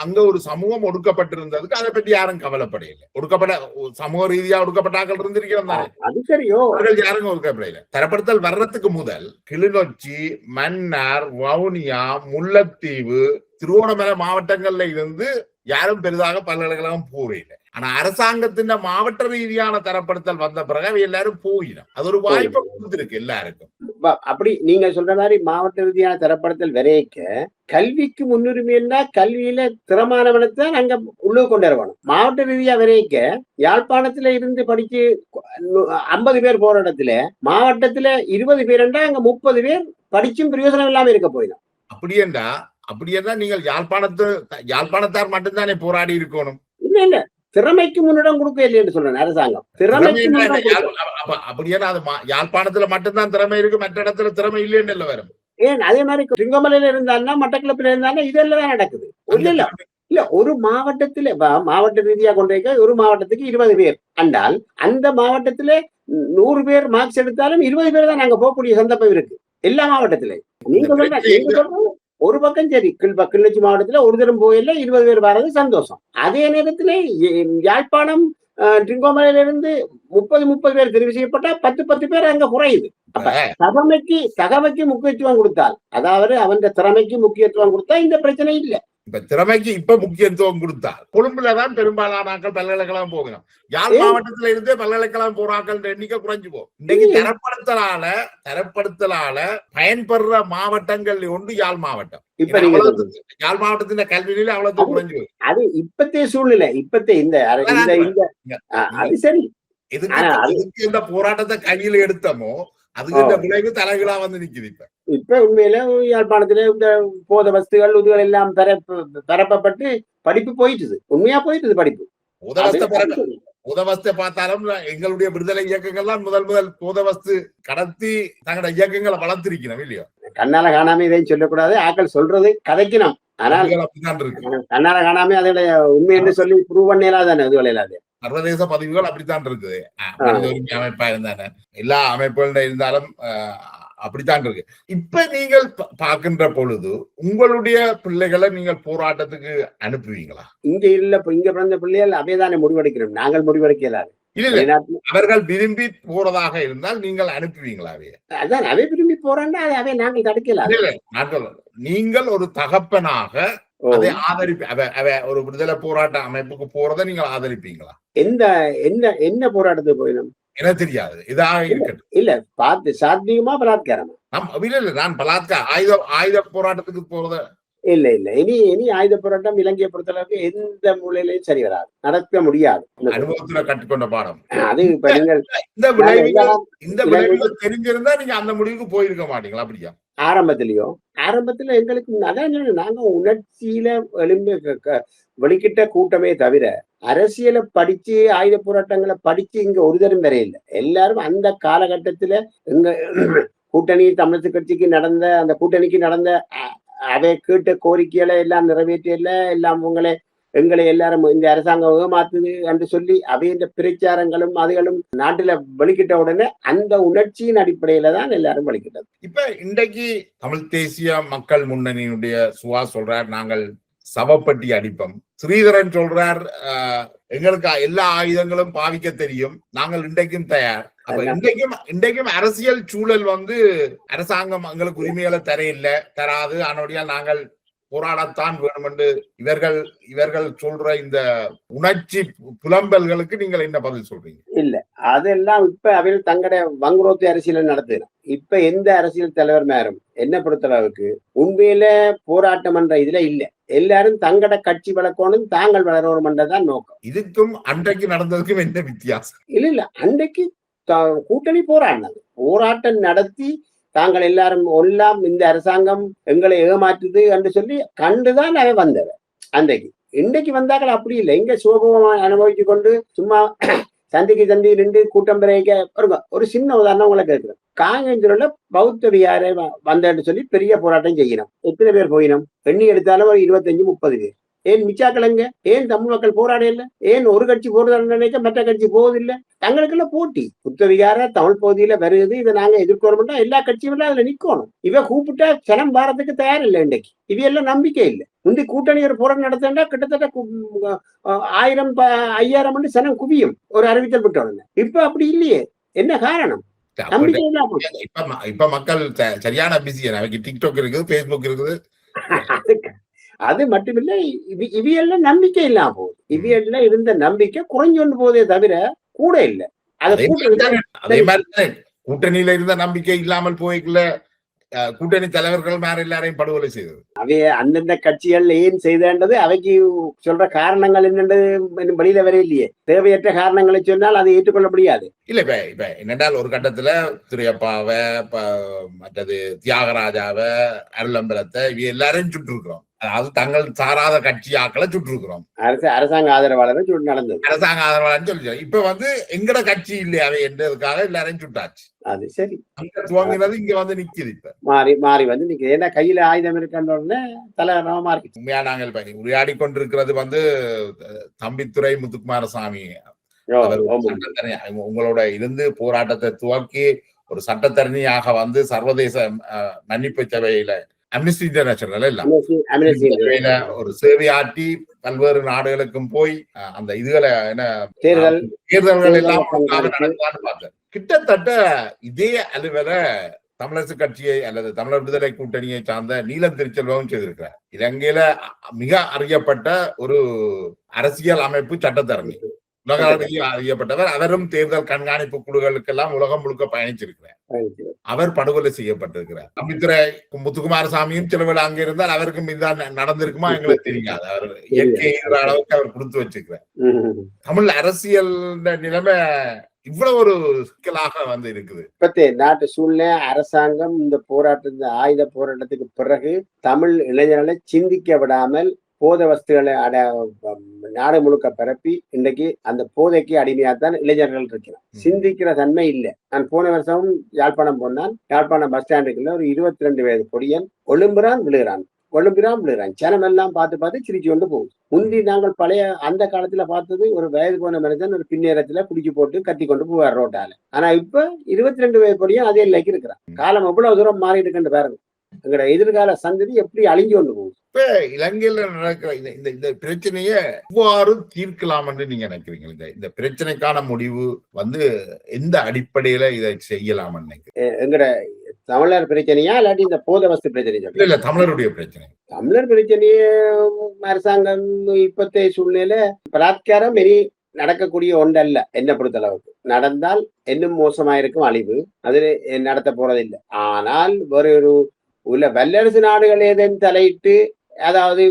அங்க ஒரு சமூகம் ஒடுக்கப்பட்டிருந்ததுக்கு அதை பற்றி யாரும் கவலைப்படையில. ஒடுக்கப்பட்ட சமூக ரீதியா ஒடுக்கப்பட்டாக்கள் இருந்திருக்கிறோம். அது சரியோ, அவர்கள் யாரும் ஒடுக்கப்படையில. தரப்படுத்தல் வர்றதுக்கு முதல் கிளிநொச்சி, மன்னார், வவுனியா, முல்லைத்தீவு, திருவோணமலை மாவட்டங்கள்ல இருந்து யாரும் பெரிதாக பல்கலைக்கழகம் போகல. ஆனா அரசாங்கத்தின் மாவட்ட ரீதியான தரப்படுத்தல் வந்த பிறகு எல்லாரும் போயிடும். அது ஒரு வாய்ப்பை கொடுத்திருக்கு எல்லாருக்கும். அப்படி நீங்க சொல்ற மாதிரி மாவட்ட ரீதியான தரப்படுத்தல் வரைக்க கல்விக்கு முன்னுரிமைன்னா கல்வியில திறமானவனத்தான் அங்க உள்ள கொண்டு வரணும். மாவட்ட ரீதியா வரைக்க யாழ்ப்பாணத்துல இருந்து படிச்சு 50 பேர் போற இடத்துல மாவட்டத்துல 20 பேருண்டா அங்க 30 பேர் படிச்சும் பிரயோஜனம் இல்லாம இருக்க போயிடும். அப்படியேண்டா நீங்கள் யாழ்ப்பாணத்தார் மட்டும்தானே போராடி இருக்கணும். இல்ல திறமைக்கு முன்னிடம் கொடுக்க இல்லைன்னு சொல்றேன் அரசாங்கம். அப்படியே யாழ்ப்பாணத்துல மட்டும்தான் திறமை இருக்கு, மற்ற இடத்துல திறமை இல்லைன்னு வரும். ஏன் அதே மாதிரி சிங்கமலையில இருந்தாலும் மட்டக்களப்பில இருந்தாலும் இதெல்லாம் தான் நடக்குது. இல்ல ஒரு மாவட்டத்துல மாவட்ட ரீதியா கொண்டு ஒரு மாவட்டத்துக்கு 20 பேர் அண்டால் அந்த மாவட்டத்துல 100 பேர் மார்க்ஸ் எடுத்தாலும் 20 பேர் தான் நாங்க போகக்கூடிய சந்தர்ப்பம் இருக்கு எல்லா மாவட்டத்திலையும். நீங்க சொல்ற ஒரு பக்கம் சரி, கிளிநொச்சி மாவட்டத்துல ஒரு தரம் போயில 20 பேர் வர்றது சந்தோஷம். அதே நேரத்துல யாழ்ப்பாணம் திருங்கோமலையில இருந்து 30 பேர் தெரிவு செய்யப்பட்டா 10 பேர் அங்க குறையுது. தகமைக்கு முக்கியத்துவம் கொடுத்தால், அதாவது அவன் திறமைக்கு முக்கியத்துவம் கொடுத்தா இந்த பிரச்சனை இல்லை. இப்ப திறமைக்கு இப்ப முக்கியத்துவம் கொடுத்தா கொழும்புலதான் பெரும்பாலான ஆக்கள் பல்கலைக்கழகம் போகணும். யாழ் மாவட்டத்துல இருந்தே பல்கலைக்கழகம் போறாக்கள் எண்ணிக்கை குறைஞ்சு போகும். இன்னைக்கு தரப்படுத்தலால பயன்பெற மாவட்டங்கள் ஒன்று யாழ் மாவட்டம். இப்ப யாழ் மாவட்டத்தின் கல்வியில அவ்வளவு குறைஞ்சு போகும். அது இப்பத்தைய சூழ்நிலை, அது சரி. இதுக்கு இந்த போராட்டத்தை கையில எடுத்தமோ அதுக்கு விளைவு தலைகளா வந்து நிக்குது. இப்ப உண்மையில யாழ்ப்பாணத்துல இந்த போத வஸ்துகள் இதுகள் எல்லாம் பரப்பப்பட்டு படிப்பு போயிட்டுது, உண்மையா போயிட்டுது படிப்பு. போதவஸ்தை பார்த்தாலும் எங்களுடைய விடுதலை இயக்கங்கள்லாம் முதல் போதவஸ்து கடத்தி தங்களோட இயக்கங்களை வளர்த்திருக்கணும் இல்லையோ. கண்ணால காணாம இதையும் சொல்லக்கூடாது, ஆக்கள் சொல்றது கதைக்கணும். ஆனால் கண்ணால காணாம அதோட உண்மை என்று சொல்லி ப்ரூவ் பண்ணலாதானே இதுகள் இல்லாது. சர்வதேச பதிவுகள் அப்படித்தான் இருக்குது. மனித உரிமை அமைப்பா இருந்தானே எல்லா அமைப்புகள் இருந்தாலும் அப்படித்தான் இருக்கு. இப்ப நீங்கள் பார்க்கின்ற பொழுது உங்களுடைய பிள்ளைகளை நீங்கள் போராட்டத்துக்கு அனுப்புவீங்களா? இங்க இல்ல, இங்க பிறந்த பிள்ளைகள் அவைதானே முடிவெடுக்கிறோம், நாங்கள் முடிவெடுக்கலாது. இல்ல அவர்கள் விரும்பி போறதாக இருந்தால் நீங்கள் அனுப்புவீங்களா? அதான் அவை விரும்பி போறாங்க, அவை நாங்கள் தடுக்கலாம். நீங்கள் ஒரு தகப்பனாக அதை ஒரு விடுதலை போராட்ட அமைப்புக்கு போறதை நீங்கள் ஆதரிப்பீங்களா? என்ன போராட்டத்துக்கு போயிடும் எனக்கு தெரியாது. இதாக இருக்கட்டும். இல்ல பார்த்து சாத்தியமா பலாத்காரமா? இல்ல நான் ஆயுத போராட்டத்துக்கு போறத இல்ல இனி ஆயுத போராட்டம் இலங்கையை பொறுத்தளவுக்கு எந்த மூலையிலையும் சரி வராது, நடக்க முடியாது. அனுபவத்துல கற்றுக்கொண்ட பாடம் அது. இப்ப நீங்கள் இந்த விளைவுகள் தெரிஞ்சிருந்தா நீங்க அந்த முடிவுக்கு போயிருக்க மாட்டீங்களா? அப்படியா? ஆரம்பத்துல எங்களுக்கு அதான் நாங்க உணர்ச்சியில வெளிக்கிட்ட கூட்டமே தவிர அரசியலை படிச்சு ஆயுத போராட்டங்களை படிச்சு இங்க ஒரு தரம் வர இல்லை. எல்லாரும் அந்த காலகட்டத்துல எங்க கூட்டணி தமிழக கட்சிக்கு நடந்த அந்த கூட்டணிக்கு நடந்த அவை கேட்ட கோரிக்கைகளை எல்லாம் நிறைவேற்றியல, எல்லாம் எங்களை எல்லாரும் இந்த அரசாங்கம் ஏமாத்துது என்று சொல்லி அவை இந்த பிரச்சாரங்களும் அதுகளும் நாட்டுல வெளிக்கிட்ட உடனே அந்த உணர்ச்சியின் அடிப்படையில தான் எல்லாரும் வெளிக்கிட்டது. இப்ப இன்றைக்கு தமிழ் தேசிய மக்கள் முன்னணியினுடைய சுவாஸ் சொல்றார், நாங்கள் சவப்பட்டி அடிப்போம். ஸ்ரீதரன் சொல்றார், எங்களுக்கு எல்லா ஆயுதங்களும் பாவிக்க தெரியும், நாங்கள் இன்றைக்கும் தயார். அப்ப இன்றைக்கும் அரசியல் சூழல் அரசாங்கம் எங்களுக்கு உரிமைகளை தராது, அதனுடைய நாங்கள் போராடத்தான் வேணும் என்று இவர்கள் சொல்ற இந்த உணர்ச்சி புலம்பல்களுக்கு நீங்கள் என்ன பதில் சொல்றீங்க? இல்ல அதெல்லாம் இப்ப அவர்கள் தங்களுடைய வங்குரோத்து அரசியலை நடத்துறோம். இப்ப எந்த அரசியல் தலைவர் மேலும் என்ன பொறுத்தளவுக்கு உண்மையில போராட்டம் என்ற இதுல இல்ல, எல்லாரும் தங்கட கட்சி வளர்க்கணும், தாங்கள் வளரணும் என்றதான் நோக்கம். இதுக்கும் அன்றைக்கு நடந்ததுக்கும் என்ன வித்தியாசம்? இல்ல அன்றைக்கு கூட்டணி போராட்டம் நடத்தி தாங்கள் எல்லாரும் எல்லாம் இந்த அரசாங்கம் எங்களை ஏமாற்றுது என்று சொல்லி கண்டுதான் அவன் வந்தவன் அன்றைக்கு. இன்றைக்கு வந்தாக்கள் அப்படி இல்லை, இங்க சுகபோகமா அனுபவிச்சு கொண்டு சும்மா சந்திக்கு சந்தி நின்று கூட்டம் பிறக்க ஒரு சின்ன உதாரணம் உங்களை கேட்கிறேன். காங்கேஜூரில் பௌத்த விகாரை வந்தேன்னு சொல்லி பெரிய போராட்டம் செய்யணும். எத்தனை பேர் போயினோம்? எண்ணி எடுத்தாலும் ஒரு 25-30 பேர். ஏன் மிச்சாக்கலங்க? ஏன் தமிழ் மக்கள் போராட இல்லை? ஏன் ஒரு கட்சி போடுறதுன்னு நினைக்க மற்ற கட்சி போவதில்லை? தங்களுக்குள்ள போட்டி. புத்த விகார தமிழ் பகுதியில வருது, இதை நாங்க எதிர்கொள்ளணும்னா எல்லா கட்சியும் அதுல நிக்கணும். இவ கூப்பிட்டா சனம் பாரத்துக்கு தயார் இல்லை. இன்றைக்கு இவையெல்லாம் நம்பிக்கை இல்லை. முந்தி கூட்டணி ஒரு போராட்டம் நடத்தா கிட்டத்தட்ட 1000 5000 சனம் குவியும் ஒரு அறிவித்தல் விட்ட உடனே. இப்ப அப்படி இல்லையே. என்ன காரணம்? நம்பிக்கை இல்லாம. இப்ப மக்கள் சரியான பிஸி. டிக்டாக் இருக்குது, பேஸ்புக் இருக்குது. அது மட்டுமில்லை, இவையெல்லாம் நம்பிக்கை இல்லாம போகுது. இவையெல்லாம் இருந்த நம்பிக்கை குறைஞ்சொண்டு போதே தவிர கூட இல்லை. அதே மாதிரி கூட்டணியில இருந்த நம்பிக்கை இல்லாமல் போய்க்குள்ள கூட்டணி தலைவர்கள் மேல எல்லாரையும் படுகொலை செய்தது. அவைய அந்தந்த கட்சிகள் ஏன் செய்தது அவைக்கு சொல்ற காரணங்கள் என்னன்றது வெளியில வர இல்லையே. தேவையற்ற காரணங்களை சொன்னால் அதை ஏற்றுக்கொள்ள முடியாது. இல்ல இப்ப என்னென்றால் ஒரு கட்டத்துல துரையப்பாவை, மற்றது தியாகராஜாவை, அருளம்பலத்தை இவ எல்லாரையும் சுட்டு அதாவது தங்கள் சாராத கட்சி ஆக்களை சுட்டு இருக்கிறோம். அரசாங்க ஆதரவாளர் நடந்தது. அரசாங்க ஆதரவாளர் சொல்லி இப்ப எங்கட கட்சி இல்லையாவே என்றதுக்காக எல்லாரையும் சுட்டாச்சு. அது சரி. அங்க துவங்கினது இங்க நிக்குது. இப்ப மாறி நிக்குது. ஏன்னா கையில ஆயுதம் இருக்கின்ற தலைவரமா மாறி. உண்மையா நாங்கள் உரையாடி கொண்டிருக்கிறது தம்பித்துறை முத்துக்குமாரசாமி உங்களோட இருந்து போராட்டத்தை துவக்கி ஒரு சட்டத்தரணியாக சர்வதேச மன்னிப்பு சபையில அம்னஸ்டி இன்டர்நேஷனல் இல்ல ஒரு சேவையாற்றி பல்வேறு நாடுகளுக்கும் போய் அந்த இதுகளை தேர்தல்கள் எல்லாம் பார்த்தேன். கிட்டத்தட்ட இதே அலுவலை தமிழரசு கட்சியை அல்லது தமிழர் விடுதலை கூட்டணியை சார்ந்த நீலம் திருச்செல்வம் செய்திருக்கிறார். இலங்கையில மிக அறியப்பட்ட ஒரு அரசியல் அமைப்பு சட்டத்தரணி, உலக அறியப்பட்டவர். அவரும் தேர்தல் கண்காணிப்பு குழுக்களுக்கெல்லாம் உலகம் முழுக்க பயணிச்சிருக்கிறார். அவர் படுகொலை செய்யப்பட்டிருக்கிறார். தம்பித்துறை முத்துக்குமாரசாமியும் சிலவில் அங்க இருந்தால் அவருக்கும் இதுதான் நடந்திருக்குமா எங்களுக்கு தெரியாது. அவர் இயற்கை அளவுக்கு அவர் கொடுத்து வச்சிருக்கிறார். தமிழ் அரசியல் நிலைமை இவ்வளவு ஒரு சிக்கலாக இருக்குது. இப்பத்தே நாட்டு சூழ்நிலை அரசாங்கம் இந்த ஆயுத போராட்டத்துக்கு பிறகு தமிழ் இளைஞர்களை சிந்திக்க விடாமல் போத வஸ்துகளை நாடு முழுக்க பரப்பி இன்றைக்கு அந்த போதைக்கு அடிமையாத்தான் இளைஞர்கள் இருக்கிறார். சிந்திக்கிற தன்மை இல்லை. நான் போன வருஷம் யாழ்ப்பாணம் போனான். யாழ்ப்பாணம் பஸ் ஸ்டாண்டுக்குள்ள ஒரு 22 வயது பொடியன் ஒழும்புறான் விழுகிறான். சனம் எல்லாம் பார்த்து சிரிச்சு கொண்டு போகும். முந்தி நாங்கள் பழைய அந்த காலத்துல பார்த்தது ஒரு வயது போன மனிதன் ஒரு பின்னேரத்துல குடிச்சு போட்டு கத்தி கொண்டு போவார் ரோட்டால. ஆனா இப்ப 22 வயது பொடியும் அதே நிலைக்கு இருக்கிறான். காலம் எவ்வளவு தூரம் மாறிட்டு இருக்குன்னு பாருங்க. எங்களோட எதிர்கால சந்ததி எப்படி அழிஞ்சு கொண்டு போகும். இப்ப இலங்கையில நடக்கிற இந்த பிரச்சனைய எவ்வாறு தீர்க்கலாம் என்று நீங்க நினைக்கிறீங்க? இந்த பிரச்சனைக்கான முடிவு எந்த அடிப்படையில இதை செய்யலாம் நினைக்கிறீங்க? எங்கட தமிழர் பிரச்சனையா இல்லாட்டி இந்த போத வஸ்து பிரச்சனை? இல்ல, தமிழருடைய பிரச்சனை. தமிழர் பிரச்சனைய அரசாங்கம் இப்பத்தைய சூழ்நிலை பலாத்காரம் மாரி நடக்கக்கூடிய ஒன்றல்ல. என்ன பொறுத்த அளவுக்கு நடந்தால் இன்னும் மோசமாயிருக்கும் அழிவு. அது நடத்த போறதில்லை. ஆனால் ஒரு வல்லரசு நாடுகள் ஏதேனும் தலையிட்டு, அதாவது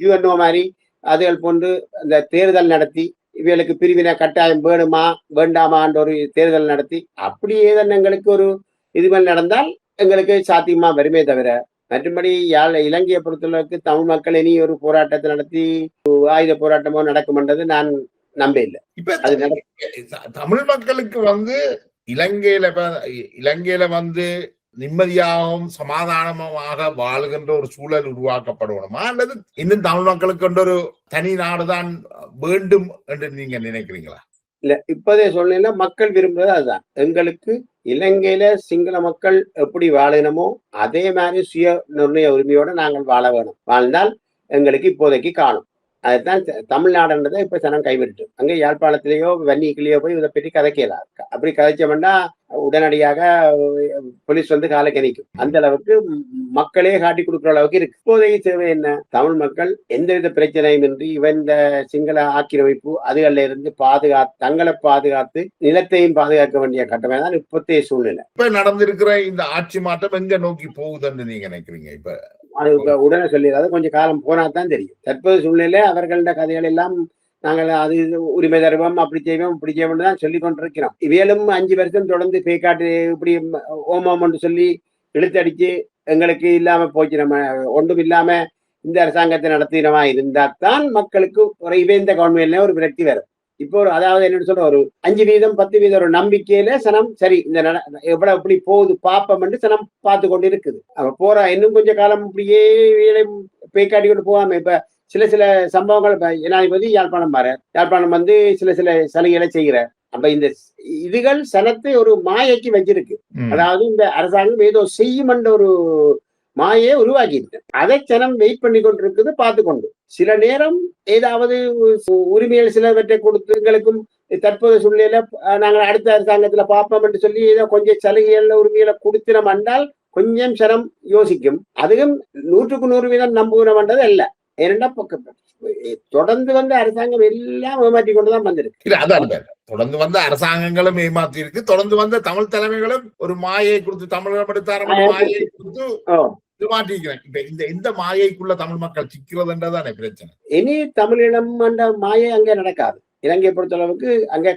யுஎன்ஓ மாதிரி அதுகள் போன்று அந்த தேர்தல் நடத்தி இவர்களுக்கு பிரிவினை கட்டாயம் வேணுமா வேண்டாமான்ற ஒரு தேர்தல் நடத்தி அப்படி ஏதேனும் எங்களுக்கு ஒரு இதுவரை நடந்தால் எங்களுக்கு சாத்தியமா வருமே தவிர, மற்றபடி இலங்கையை பொறுத்தளவுக்கு தமிழ் மக்கள் இனி ஒரு போராட்டத்தை நடத்தி ஆயுத போராட்டமோ நடக்கும்ன்றது நான் நம்ப இல்லை. இப்ப தமிழ் மக்களுக்கு இலங்கையில நிம்மதியாகவும் சமாதானமாக வாழுகின்ற ஒரு சூழல் உருவாக்கப்படணுமா அல்லது இன்னும் தமிழ் மக்களுக்கு ஒரு தனி நாடுதான் வேண்டும் என்று நீங்க நினைக்கிறீங்களா? இல்ல, இப்போதே சொன்னீங்கன்னா மக்கள் விரும்புறது அதுதான். எங்களுக்கு இலங்கையில சிங்கள மக்கள் எப்படி வாழணுமோ அதே மாதிரி சுய நிர்ணய உரிமையோட நாங்கள் வாழ வேணும். வாழ்ந்தால் எங்களுக்கு இப்போதைக்கு காணும். அதுதான் தமிழ்நாடுன்றதை இப்ப சனம் கைவிட்டு அங்க யாழ்ப்பாணத்திலேயோ வன்னிக்கிலேயோ போய் இதை பற்றி கதைக்கலாம். அப்படி கதைச்சோம்னா உடனடியாக போலீஸ் காலை கணிக்கும். அந்த அளவுக்கு மக்களே காட்டி கொடுக்குற அளவுக்கு இருக்கு. இப்போதைய சேவை என்ன? தமிழ் மக்கள் எந்தவித பிரச்சனையும் இன்றி இந்த சிங்கள ஆக்கிரமிப்பு அதுகள்ல இருந்து தங்களை பாதுகாத்து நிலத்தையும் பாதுகாக்க வேண்டிய கட்டமே தான் இப்போதைய சூழ்நிலை. இப்ப நடந்திருக்கிற இந்த ஆட்சி மாற்றம் எங்க நோக்கி போகுதுன்னு நீங்க நினைக்கிறீங்க? இப்ப அது உடனே சொல்லிடாது, கொஞ்சம் காலம் போனா தான் தெரியும். தற்போது சூழ்நிலை அவர்கள கதைகள் எல்லாம் நாங்கள் அது உரிமை தருவோம், அப்படி செய்வோம், இப்படி செய்வோம் தான் சொல்லி கொண்டிருக்கிறோம். இவையிலும் 5 வருஷம் தொடர்ந்து பேக்காட்டு இப்படி ஓமோன்னு சொல்லி இழுத்தடிச்சு எங்களுக்கு இல்லாம போச்சு. நம்ம ஒன்றும் இல்லாம இந்த அரசாங்கத்தை நடத்தினமா இருந்தா தான் மக்களுக்கு ஒரு இந்த கவர்மெண்ட்ல ஒரு விரக்தி வரும். இப்போ அதாவது என்ன சொல்ற ஒரு 5% 10% ஒரு நம்பிக்கையில சனம் சரி இந்த எவ்வளவு இப்படி போகுது பாப்பம் என்று சனம் பார்த்து கொண்டு இருக்குது. அவ போறா இன்னும் கொஞ்ச காலம் இப்படியே பேக்காட்டி கொண்டு போகாம இப்ப சில சம்பவங்கள் ஜனாதிபதி யாழ்ப்பாணம் வந்து சில சலுகைகளை செய்கிற. அப்ப இந்த இதுகள் சனத்தை ஒரு மாயைக்கு வச்சிருக்கு. அதாவது இந்த அரசாங்கம் ஏதோ செய்யும் என்ற ஒரு மாயை உருவாக்கி இருக்கு. அதை ஜனம் வெயிட் பண்ணி கொண்டிருக்குது பார்த்து கொண்டு. சில நேரம் ஏதாவது உரிமைகள் சிலவற்றை கொடுத்து எங்களுக்கும் தற்போது சூழ்நிலையில நாங்கள் அடுத்த அரசாங்கத்துல பார்ப்போம் என்று சொல்லி ஏதோ கொஞ்சம் சலுகைகள் உரிமைகளை கொடுத்தினோம் என்றால் கொஞ்சம் சனம் யோசிக்கும். அதுவும் 100% நம்புகிறோம்ன்றது அல்ல. ஏனென்றா தொடர்ந்து வந்து அரசாங்கம் எல்லாம் ஏமாற்றி கொண்டுதான் வந்திருக்கு. இல்ல அதான் தொடர்ந்து வந்த அரசாங்கங்களும் ஏமாற்றி இருக்கு. தொடர்ந்து வந்த தமிழ் தலைமைகளும் ஒரு மாயை கொடுத்து தமிழகம் எடுத்தார மாயை கொடுத்து மாற்றிக்கிறேன். இப்ப இந்த மாயைக்குள்ள தமிழ் மக்கள் சிக்கிறதுன்றதானே பிரச்சனை. இனி தமிழினம் என்ற மாயை அங்கே நடக்காது. இலங்கையை பொறுத்தளவுக்கு அங்க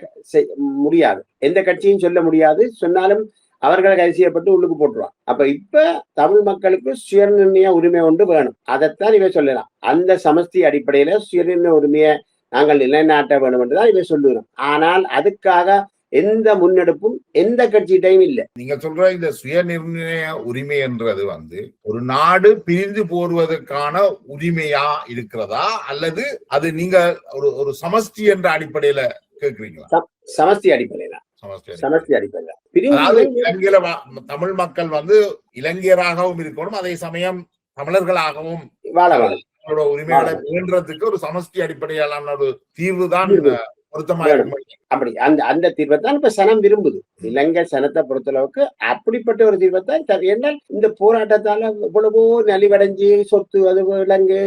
முடியாது. எந்த கட்சியும் சொல்ல முடியாது. சொன்னாலும் அவர்கள் கைது செய்யப்பட்டு உள்ளுக்கு போட்டுருவான். அப்ப இப்ப தமிழ் மக்களுக்கு சுயநிர்ணய உரிமை ஒன்று வேணும். அதைத்தான் இவை சொல்லலாம். அந்த சமஸ்தி அடிப்படையில சுயநிர்ணய உரிமையை நாங்கள் நிலைநாட்ட வேண்டும் என்றுதான் இவை சொல்லுகிறோம். ஆனால் அதுக்காக எந்த முன்னெடுப்பும் எந்த கட்சியிட்டையும் இல்லை. நீங்க சொல்ற இந்த சுயநிர்ணய உரிமை என்றது வந்து ஒரு நாடு பிரிந்து போடுவதற்கான உரிமையா இருக்கிறதா அல்லது அது நீங்க ஒரு சமஸ்தி என்ற அடிப்படையில கேட்கிறீங்களா? சமஸ்தி அடிப்படையில இலங்கையில தமிழ் மக்கள் வந்து இலங்கையராகவும் இருக்கணும், அதே சமயம் தமிழர்களாகவும் உரிமைகளை வேண்டதுக்கு ஒரு சமஸ்தி அடிப்படையிலான ஒரு தீர்வு தான் பொருத்தமா இருக்கும். அப்படி அந்த தீர்வை தான் இப்ப சனம் விரும்புது. இலங்கை சனத்தை பொறுத்தளவுக்கு அப்படிப்பட்ட ஒரு தீர்வை தான். ஏன்னால் இந்த போராட்டத்தால இவ்வளவோ நலிவடைஞ்சு சொத்து அது இலங்கை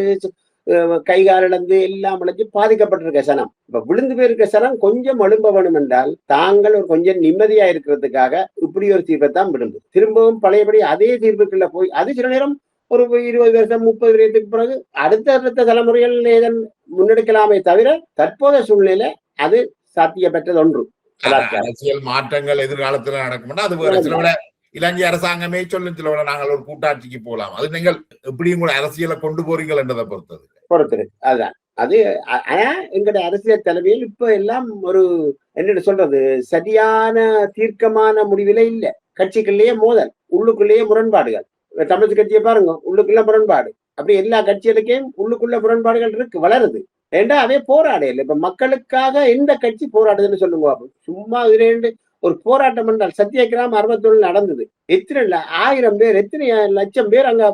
கைகால் இழந்து எல்லாம் இழந்து பாதிக்கப்பட்டிருக்க சனம். இப்ப விழுந்து போயிருக்க சனம் கொஞ்சம் எழும்ப வேணும் என்றால் தாங்கள் ஒரு கொஞ்சம் நிம்மதியா இருக்கிறதுக்காக இப்படி ஒரு தீர்வை தான் விரும்புது. திரும்பவும் பழையபடி அதே தீர்வுக்குள்ள போய் அது சில நேரம் ஒரு 20 வருஷம் 30 வருஷத்துக்கு பிறகு அடுத்த தலைமுறைகள் ஏதன் முன்னெடுக்கலாமே தவிர தற்போதைய சூழ்நிலை அது சாத்திய பெற்றது ஒன்று. அரசியல் மாற்றங்கள் எதிர்காலத்துல நடக்கும். அது வேற சில விட இலங்கை அரசாங்கமே சொல்லும் சில விட நாங்கள் ஒரு கூட்டாட்சிக்கு போகலாம். அது நீங்கள் எப்படி உங்களோட அரசியலை கொண்டு போறீங்கள் என்றதை பொறுத்தது. அதுதான் அது. ஆனா எங்களுடைய அரசியல் தலைமையில் இப்ப எல்லாம் ஒரு என்ன சொல்றது சரியான தீர்க்கமான முடிவில இல்ல. கட்சிக்குள்ளேயே மோதல், உள்ளுக்குள்ளேயே முரண்பாடுகள். தமிழ் கட்சியை பாருங்க, உள்ளுக்குள்ள முரண்பாடு. அப்படி எல்லா கட்சிகளுக்கும் உள்ளுக்குள்ள முரண்பாடுகள் இருக்கு, வளருது. ஏண்டா அவே போராடையில இப்ப மக்களுக்காக எந்த கட்சி போராடுதுன்னு சொல்லுங்க. சும்மா இதுல ஒரு போராட்டம் என்றால் சத்தியகிராமம் 61 நடந்தது. எத்தனை 1000 பேர் எத்தனை லட்சம் பேர் அங்க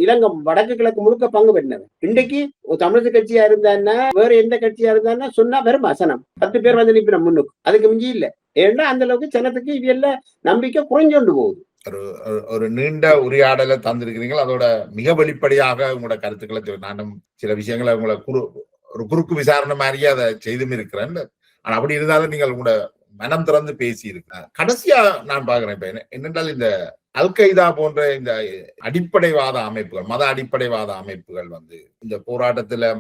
இலங்கை வடக்கு கிழக்கு முழுக்க பங்கு பெற்றினவன். இன்றைக்கு ஒரு தமிழக கட்சியா இருந்தான்னா வேற எந்த கட்சியா இருந்தான்னா சொன்னா வெறும் அசனம் 10 பேர் வந்து நிப்பின முன்னுக்கு, அதுக்கு மிஞ்சி இல்ல. ஏன்னா அந்த அளவுக்கு ஜனத்துக்கு இவையெல்லாம் நம்பிக்கை குறைஞ்சொண்டு போகுது. ஒரு நீண்ட உரையாடலை தந்திருக்கிறீங்க. அதோட மிக வெளிப்படையாக உங்களோட கருத்துக்களை நானும் சில விஷயங்களை உங்களை ஒரு குறுக்கு விசாரணை மாதிரியே அதை செய்தும் இருக்கிறேன். ஆனா அப்படி இருந்தாலும் நீங்கள் உங்களோட மனம் திறந்து பேசி இருக்க. கடைசியா நான் பாக்குறேன் இப்ப என்னென்றால் இந்த அல்-கைதா போன்ற இந்த அடிப்படைவாத அமைப்புகள், மத அடிப்படைவாத அமைப்புகள் வந்து இந்த போராட்டத்துல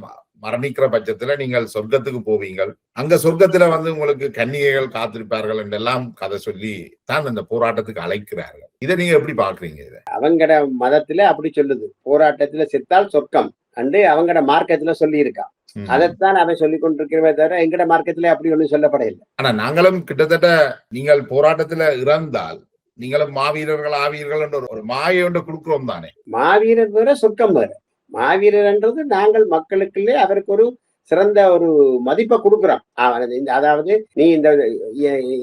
மரணிக்கிற பட்சத்துல நீங்கள் சொர்க்கத்துக்கு போவீங்கள், அங்க சொர்க்கத்துல வந்து உங்களுக்கு கன்னிகைகள் காத்திருப்பார்கள் என்றெல்லாம் கதை சொல்லி தான் இந்த போராட்டத்துக்கு அழைக்கிறார்கள். இதை நீங்க எப்படி பாக்குறீங்க? இதை அவங்கட மதத்துல அப்படி சொல்லுது, போராட்டத்துல செத்தால் சொர்க்கம் அண்டு அவங்கட மார்க்கத்துல சொல்லி இருக்கா. அதைத்தான் அவன் சொல்லிக் கொண்டிருக்கிறவே தவிர எங்கட மார்க்கத்திலே அப்படி ஒண்ணு சொல்லப்படையில்லை. ஆனா நாங்களும் கிட்டத்தட்ட நீங்கள் போராட்டத்துல இறந்தால் நீங்களும் மாவீரர்கள் ஆவீர்கள் என்ற ஒரு மாயை ஒன்று கொடுக்கிறோம் தானே. மாவீரர் வேற சொர்க்கம் வேற. மாவீரர் என்றது நாங்கள் மக்களுக்குள்ளே அவருக்கு ஒரு சிறந்த ஒரு மதிப்பை கொடுக்கிறோம். அதாவது நீ இந்த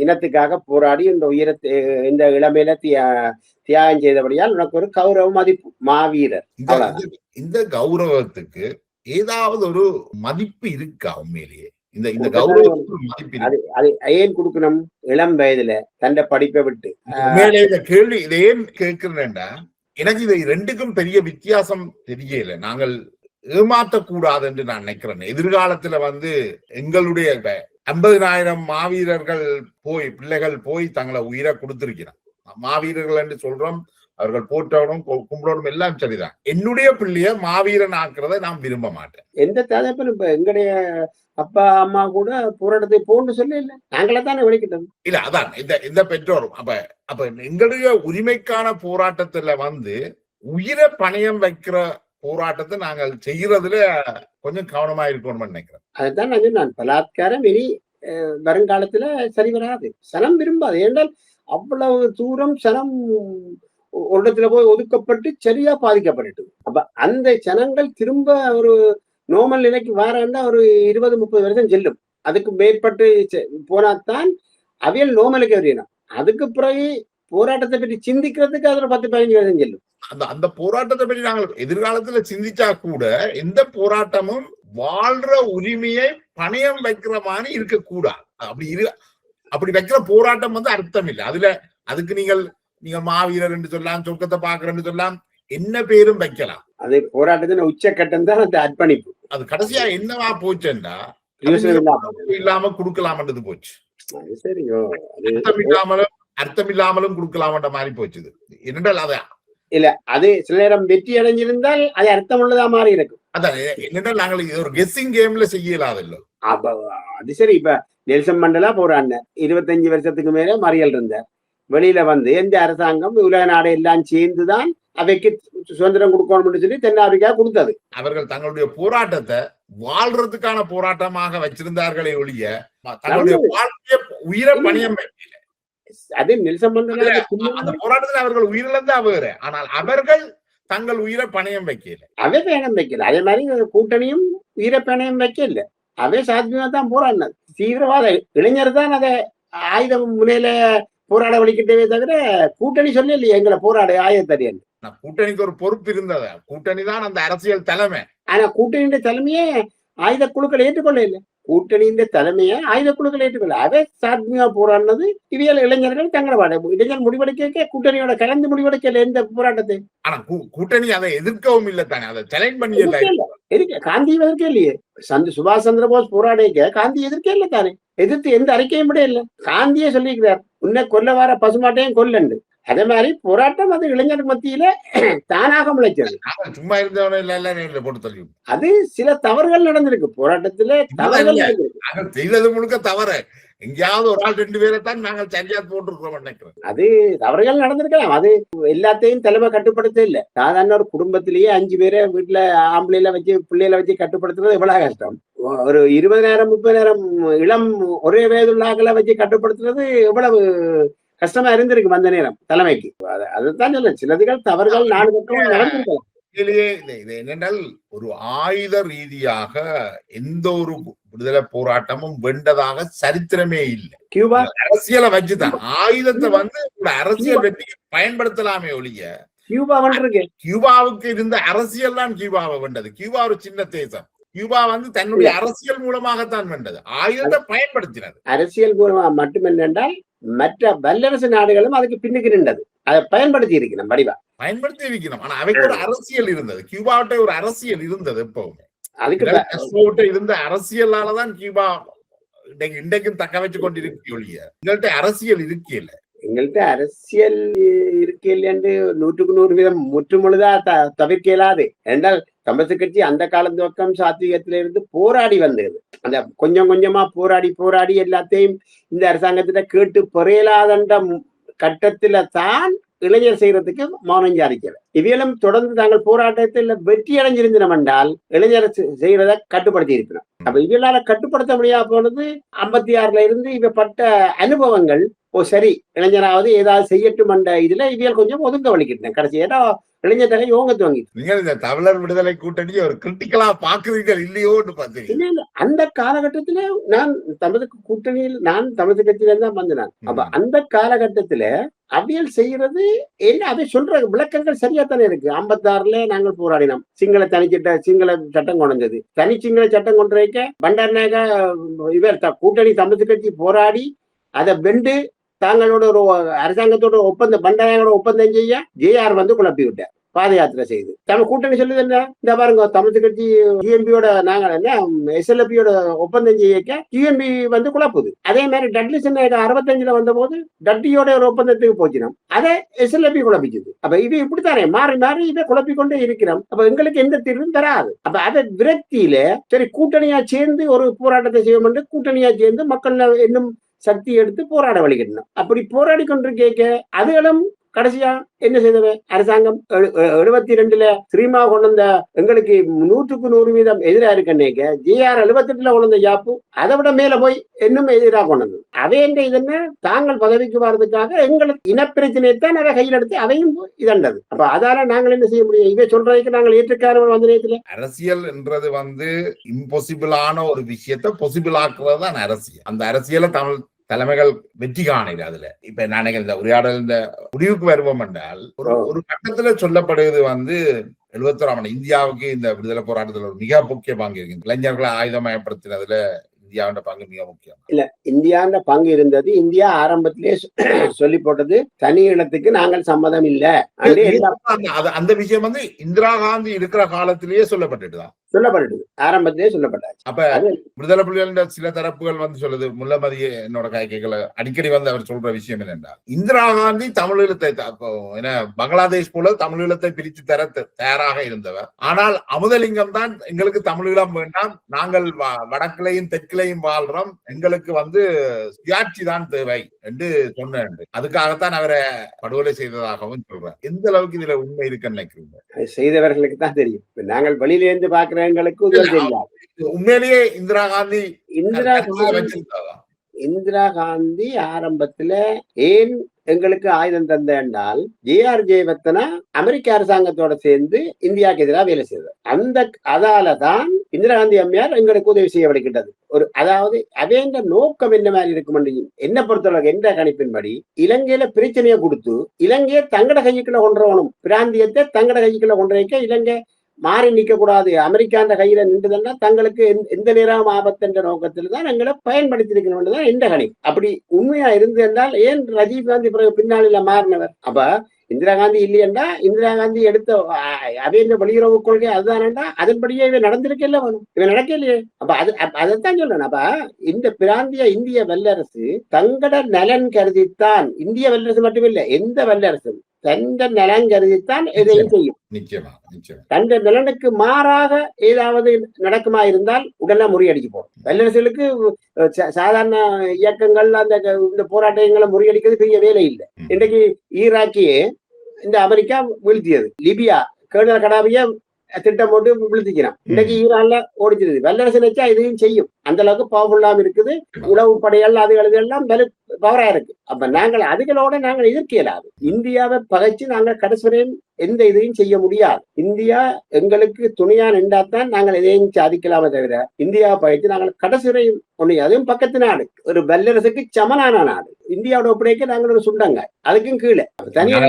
இனத்துக்காக போராடி இந்த உயரத்தை இந்த இளமையில தியாகம் செய்தபடியால் உனக்கு ஒரு கௌரவ மதிப்பு மாவீரர். இந்த கௌரவத்துக்கு ஏதாவது ஒரு மதிப்பு இருக்கா உண்மையிலேயே? இந்த கௌரவத்துக்கு மதிப்பு அது ஏன் கொடுக்கணும்? இளம் வயதுல தன்னை படிப்பை விட்டு இந்த கேள்வி இதை ஏன் கேட்கிறேன்டா, எனக்கு இதை ரெண்டுக்கும் பெரிய வித்தியாசம் தெரியல. நாங்கள் ஏமாற்றக்கூடாது என்று நான் நினைக்கிறேன். எதிர்காலத்துல வந்து எங்களுடைய 50,000 மாவீரர்கள் பிள்ளைகள் போய் தங்களை உயிரை கொடுத்திருக்கிறான். மாவீரர்கள் என்று சொல்றோம், அவர்கள் போற்றவனும் கும்பிடணும் எல்லாம் சரிதான். என்னுடைய பிள்ளைய மாவீரன் ஆக்குறதை நான் விரும்ப மாட்டேன். எந்த தகப்பன் இப்ப எங்களுடைய அப்பா அம்மா கூட போராட்டத்தை போன்னு சொல்லி இல்ல, நாங்களே தானே வெளிக்கிட்டோம். இல்ல அதான் இந்த பெற்றோரும் அப்ப எங்களுடைய உரிமைக்கான போராட்டத்துல வந்து உயிரை பணயம் வைக்கிற போராட்டத்தை நாங்கள் செய்யறதுல கொஞ்சம் கவனமா இருக்கணும்னு நினைக்கிறேன். அதுதான் நான் பலாத்காரம் இனி வருங்காலத்துல சரி வராது. சனம் விரும்பாது. ஏனென்றால் அவ்வளவு தூரம் சனம் ஒரு இடத்துல போய் ஒதுக்கப்பட்டு சரியா பாதிக்கப்பட்டு, அப்ப அந்த ஜனங்கள் திரும்ப ஒரு நோமல் நிலைக்கு வரேன்னா ஒரு 20-30 வருஷம் செல்லும். அதுக்கு மேற்பட்டு போனாத்தான் அவியல் நோமலுக்கு அறியணும். அதுக்கு பிறகு போராட்டத்தை பற்றி சிந்திக்கிறதுக்கு அதுல 10-15 வருஷம் செல்லும். அந்த போராட்டத்தை பற்றி நாங்கள் எதிர்காலத்துல சிந்திச்சா கூட எந்த போராட்டமும் வாழ்ற உரிமையை பணயம் வைக்கிற மாதிரி இருக்கக்கூடாது. அப்படி வைக்கிற போராட்டம் வந்து அர்த்தம் இல்லை. அதுக்கு நீங்கள் மாவீரர் என்று சொல்லலாம், சொர்க்கத்தை பாக்குறேன்னு சொல்லலாம், என்ன பேரும் வைக்கலாம். அது போராட்டத்தின் உச்சக்கட்டம் தான் அந்த அர்ப்பணிப்பு. அது கடைசியா என்னவா போச்சுன்னா இல்லாம கொடுக்கலாம்ன்றது போச்சு. சரியோ, அர்த்தம் இல்லாமலும் கொடுக்கலாம்ன்ற மாதிரி போச்சுது. என்னென்றால் அத இல்ல, அது சில நேரம் வெற்றி அடைஞ்சிருந்தால் அது அர்த்தம் உள்ளதா மாதிரி இருக்கும். அதான் என்னென்றால் நாங்கள் ஒரு கெஸ்ஸிங் கேம்ல செய்யலாது இல்ல. அது சரி. இப்ப நெல்சன் மண்டலா போறாங்க, 25 வருஷத்துக்கு மேல மறியல் இருந்தார். வெளியில வந்து எந்த அரசாங்கம் உலக நாடு எல்லாம் சேர்ந்துதான் அவைக்கு சுதந்திரம் கொடுக்கணும்னு சொல்லி தென்னாப்பிரிக்கா கொடுத்தது. அவர்கள் தங்களுடைய போராட்டத்தை வாழ்றதுக்கான போராட்டமாக வச்சிருந்தார்களே ஒழிய தங்களுடைய வாழ்க்கைய உயிரை பணியம் வைக்கல. அது நெல்சன் மண்டேலா அந்த போராட்டத்தில் அவர்கள் உயிரிழந்தா வேற, ஆனால் அவர்கள் தங்கள் உயிரை பணயம் வைக்கல. அவை பயணம் வைக்கல. அதே மாதிரி கூட்டணியும் உயிரை பணயம் வைக்கல. அவை சாத்தியமா தான் போராடினது. தீவிரவாத இளைஞர் தான் அதை ஆயுதம் முனையில போராட வலிக்கிட்டவே தவிர கூட்டணி சொல்ல இல்லையா எங்களை போராட ஆயுதத்தடியன். கூட்டணிக்கு ஒரு பொறுப்பு இருந்தது. கூட்டணி தான் அந்த அரசியல் தலைமை. ஆனா கூட்டணியின் தலைமையே ஆயுத குழுக்கள் ஏற்றுக்கொள்ள இல்லை. கூட்டணியின் தலைமையை ஆயுத குழுக்கள் ஏற்றுக்கொள்ள. அதை சாத்மியா போராடினது இவியல் இளைஞர்கள் தங்களோட இளைஞர் முடிவெடுக்க கூட்டணியோட கலந்து முடிவெடுக்கல எந்த போராட்டத்தை. ஆனா கூட்டணி அதை எதிர்க்கவும் இல்லை தானே, அதை சேலஞ்ச் பண்ணி காந்தி எதிர்க்க இல்லையே. சுபாஷ் சந்திர போஸ் போராடிக்க காந்தி எதிர்க்க இல்லை தானே. எதிர்த்து எந்த அறிக்கையும் விட இல்லை. காந்தியே சொல்லியிருக்கிறார், உன்னை கொல்ல வர பசுமாட்டையும் கொல்லண்டு. அதே மாதிரி போராட்டம் அது இளைஞர் மத்தியில தானாக முளைச்சது. சும்மா இருந்தவன அது சில தவறுகள் நடந்திருக்கு போராட்டத்துல. தவறுகள் செய்தது முழுக்க தவறு. எங்கேயாவது ஒரு ஆள் 2 பேரைத்தான் நாங்கள் சரியா போட்டிருக்கிறோம் நினைக்கிறோம். அது தவறுகள் நடந்திருக்கலாம். அது எல்லாத்தையும் தலைமை கட்டுப்படுத்த இல்லை. சாதாரண ஒரு குடும்பத்திலேயே 5 பேரை வீட்டுல ஆம்பளையில வச்சு பிள்ளைகளை வச்சு கட்டுப்படுத்துறது எவ்வளவு கஷ்டம். ஒரு 20,000-30,000 இளம் ஒரே வயதுள்ளாக்களை வச்சு கட்டுப்படுத்துறது எவ்வளவு கஷ்டமா இருந்திருக்கு அந்த நேரம் தலைமைக்கு. அதுதான் சொல்ல சிலதுகள் தவறுகள் நாடு பக்கம் நடந்திருக்கலாம். என்னென்றால் ஒரு ஆயுத ரீதியாக எந்த ஒரு விடுதலை போராட்டமும் வென்றதாக சரித்திரமே இல்லை. கியூபா அரசியலை வச்சுதான் ஆயுதத்தை வந்து அரசியல் வெற்றிக்கு பயன்படுத்தலாமே ஒழிய கியூபாவுக்கு இருந்த அரசியல் தான் கியூபாவை வென்றது. கியூபா ஒரு சின்ன தேசம். கியூபா வந்து தன்னுடைய அரசியல் மூலமாகத்தான் வென்றது, ஆயுதத்தை பயன்படுத்தினது. அரசியல் மூலமாக மட்டுமென்றால் மற்ற வல்லரசு நாடுகளும் அதுக்கு பின்னுக்கு நின்றது. அதை பயன்படுத்தி இருக்கணும், வடிவா பயன்படுத்தி இருக்கணும். ஆனா அவைக்கு ஒரு அரசியல் இருந்தது. கியூபாவிட்ட ஒரு அரசியல் இருந்தது. எப்பவுமே அதுக்கு இருந்த அரசியலாலதான் கியூபா இன்றைக்கும் தக்க வச்சு கொண்டிருக்க ஒழிய எங்கள்கிட்ட அரசியல் இருக்கல. எங்கள்கிட்ட அரசியல் இருக்கல என்று 100% முற்றுமுழுதா தவிர்க்க இயலாது. என்றால் கம்யூனிஸ்ட் கட்சி அந்த காலம் துவக்கம் சாத்வீகத்திலிருந்து போராடி வந்தது. அந்த கொஞ்சம் கொஞ்சமா போராடி எல்லாத்தையும் இந்த அரசாங்கத்திட்ட கேட்டு பெறையலாதண்ட கட்டத்துல தான் இளைஞர் செய்யறதுக்கு மௌனம் சாதிக்கல. இவையிலும் தொடர்ந்து தாங்கள் போராட்டத்தில் வெற்றி அடைஞ்சிருந்தோம் என்றால் இளைஞர் செய்யறத கட்டுப்படுத்தி இருக்கணும். அப்ப இவளால கட்டுப்படுத்த முடியாத போனது 56ல இருந்து இவ பட்ட அனுபவங்கள். சரி, இளைஞராவது ஏதாவது செய்யட்டும் என்ற இதுல இவியல் கொஞ்சம் ஒதுங்க வலிக்கிட்டேன். கடைசி ஏதோ இளைஞர் தலை யோங்க துவங்கி இந்த தமிழர் விடுதலை கூட்டணி ஒரு கிரிட்டிக்கலா பாக்குறீங்க இல்லையோன்னு பாத்தீங்க. அந்த காலகட்டத்துல நான் தமிழக கூட்டணியில் நான் தமிழக கட்சியில தான் வந்தேன். அப்ப அந்த காலகட்டத்துல அவியல் செய்யறது என்ன, அதை சொல்ற விளக்கங்கள் சரியா தானே இருக்கு. 56ல நாங்கள் போராடினோம். சிங்கள சட்டம் கொண்டு வந்தது. தனி சிங்கள சட்டம் கொண்டு வைக்க பண்டாரநாயகா இவர் கூட்டணி தமிழக கட்சி போராடி அதை வென்று தாங்களோட ஒரு அரசாங்கத்தோட பண்டாரநாயகோட ஒப்பந்தம் செய்ய ஜேஆர் வந்து குழப்பி விட்டார். பாத யாத்திரை செய்து தமிழ் கூட்டணி சொல்லுது என்ன, இந்த பாருங்க தமிழ் கட்சி யூஎம்பியோட நாங்கள் என்ன எஸ்எல்எபியோட ஒப்பந்தம் செய்ய யூஎம்பி வந்து குழப்புது. அதே மாதிரி டட்லி சென்னை 65ல வந்த போது டட்லியோட ஒரு ஒப்பந்தத்துக்கு போச்சினோம், அதை எஸ்எல்எபி குழப்பிச்சுது. அப்ப இது இப்படித்தானே மாறி மாறி இதை குழப்பிக்கொண்டே இருக்கிறோம். அப்ப எங்களுக்கு எந்த தீர்வும் தராது. அப்ப அதை விரக்தியில சரி கூட்டணியா சேர்ந்து ஒரு போராட்டத்தை செய்வோம் என்று கூட்டணியா சேர்ந்து மக்கள் இன்னும் சக்தி எடுத்து போராட வழிகிட்டணும். அப்படி போராடி கொண்டு கேட்க அதுகளும் கடைசியா என்ன செய்தது அரசாங்கம் 72 ஸ்ரீமா கொண்டு வந்த எங்களுக்கு 100% எதிரா இருக்கேன் ஜிஆர் 78 கொண்டு வந்த யாப்பு அதை விட மேல போய் இன்னும் எதிராக கொண்டு வந்தது. அவை என்ற இதென்ன தாங்கள் பதவிக்கு வர்றதுக்காக எங்களுக்கு இனப்பிரச்சனையைத்தான் அதை கையில் எடுத்து அதையும் இதண்டது. அப்ப அதால நாங்கள் என்ன செய்ய முடியும்? இவை சொல்றதுக்கு நாங்கள் ஏற்றுக்காரர்கள் வந்த நேரத்தில் அரசியல் என்றது இம்பாசிபிளான ஒரு விஷயத்தை பாசிபிள் ஆக்குறது தான் அரசியல். அந்த அரசியலை தமிழ் தலைமைகள் வெற்றி காணல. அதுல இப்ப நாங்கள் இந்த உரையாடல் இந்த முடிவுக்கு வருவோம் என்றால் ஒரு கட்டத்துல சொல்லப்படுவது 71ஆம் இந்தியாவுக்கு இந்த விடுதலை போராட்டத்தில் ஒரு மிக முக்கிய பங்கு இருக்கு. இளைஞர்களை ஆயுதமயப்படுத்தினதுல இந்தியாவோட பங்கு மிக முக்கியம். இல்ல, இந்தியாவோட பங்கு இருந்தது. இந்தியா ஆரம்பத்திலே சொல்லி போட்டது தனி இடத்துக்கு நாங்கள் சம்மதம் இல்ல. அந்த விஷயம் இந்திரா காந்தி இருக்கிற காலத்திலேயே சொல்லப்பட்டுதான் ஆரம்பத்திலே சொல்லப்பட்டாச்சு. அப்ப விடுதலை புலிகளின் சில தரப்புகள் சொல்லுது, முல்லமதி என்னோட கைகளை அடிக்கடி அவர் சொல்ற விஷயம் என்னென்றா, இந்திரா காந்தி தமிழீழத்தை பங்களாதேஷ் போல தமிழீழத்தை பிரித்து தர தயாராக இருந்தவர். ஆனால் அமுதலிங்கம் தான் எங்களுக்கு தமிழீழம் வேண்டாம், நாங்கள் வடக்கிலையும் தெற்கிலையும் வாழ்றோம், எங்களுக்கு சுயாட்சி தான் தேவை என்று சொன்ன. அதுக்காகத்தான் அவரை படுகொலை செய்ததாகவும் சொல்றார். எந்த அளவுக்கு இதுல உண்மை இருக்குன்னு நினைக்கிறீங்க? செய்தவர்களுக்கு தான் தெரியும். நாங்கள் வெளியிலிருந்து பார்க்கிற உண்மையிலேயே இந்திரா காந்தி ஆரம்பத்துல ஏன் எங்களுக்கு ஆயுதம் தந்த என்றால் ஜே.ஆர். ஜெயவர்தனா அமெரிக்க அரசாங்கத்தோட சேர்ந்து இந்தியாவுக்கு எதிராக வேலை செய்தார். அதாலதான் இந்திரா காந்தி அம்மையார் எங்களுக்கு உதவி செய்யப்படுகின்றது. அதாவது அவேண்ட நோக்கம் என்ன மாதிரி இருக்கும் என்ன பொறுத்தளவுக்கு என்ற கணிப்பின்படி இலங்கையில பிரச்சனையை கொடுத்து இலங்கையை தங்கட கைக்குள்ள கொண்டுறவனும், பிராந்தியத்தை தங்கட கைக்குள்ள கொண்டு வைக்க இலங்கை மாறி நிக்க கூடாது, அமெரிக்காண்ட கையில நின்றுதன்னா தங்களுக்கு எந்த நேரம் ஆபத்து என்ற நோக்கத்தில் தான் எங்களை பயன்படுத்தி இருக்கணும் என்ற கணிப்பு. அப்படி உண்மையா இருந்து என்றால் ஏன் ராஜீவ் காந்தி பிறகு பின்னாளில மாறினவர்? அப்ப இந்திரா காந்தி இல்லையண்டா இந்திரா காந்தி எடுத்த அவைய வெளியுறவு கொள்கை அதுதானண்டா அதன்படியே இவன் நடந்திருக்கல வேணும், இவன் நடக்கலையே. அப்ப அதைத்தான் சொல்றேன். அப்ப இந்த பிராந்திய இந்திய வல்லரசு தங்கட நலன் கருதித்தான், இந்திய வல்லரசு மட்டுமில்லை எந்த வல்லரசும் தந்த நலன் கருதித்தான் எதையும் செய்யும். தந்த நலனுக்கு மாறாக ஏதாவது நடக்குமா இருந்தால் உடனே முறியடிக்க போறோம். வல்லரசுகளுக்கு சாதாரண இயக்கங்கள் இந்த போராட்டங்களை முறியடிக்கிறது பெரிய வேலை இல்லை. இன்றைக்கு ஈராக்கியே இந்த அமெரிக்கா வீழ்த்தியது, லிபியா கேர்னல் கடாபிய திட்டம் போட்டு வீழ்த்திக்கிறான். இன்னைக்கு ஈரான்ல ஓடிச்சிருது. வல்லரசு நினைச்சா இதையும் செய்யும், அந்த அளவுக்கு பவர்ஃபுல்லாம இருக்குது. உளவு படைகள் அதுகள் எல்லாம் பவரா இருக்கு. அப்ப நாங்கள் அதுகளோட நாங்கள் எதிர்க்க இயலாது. இந்தியாவை பகைச்சு நாங்கள் கடைசிவரையும் எந்த இதையும் செய்ய முடியாது. இந்தியா எங்களுக்கு துணையா நின்றாத்தான் நாங்கள் எதையும் சாதிக்கலாமே தவிர இந்தியாவை பகைச்சு நாங்கள் கடைசிவரையும் ஒண்ணு. அதுவும் பக்கத்து நாடு, ஒரு வல்லரசுக்கு சமனான நாடு. இந்தியாவோட ஒப்படைக்க நாங்கள் ஒரு சுண்டங்க, அதுக்கும் கீழே தனியாக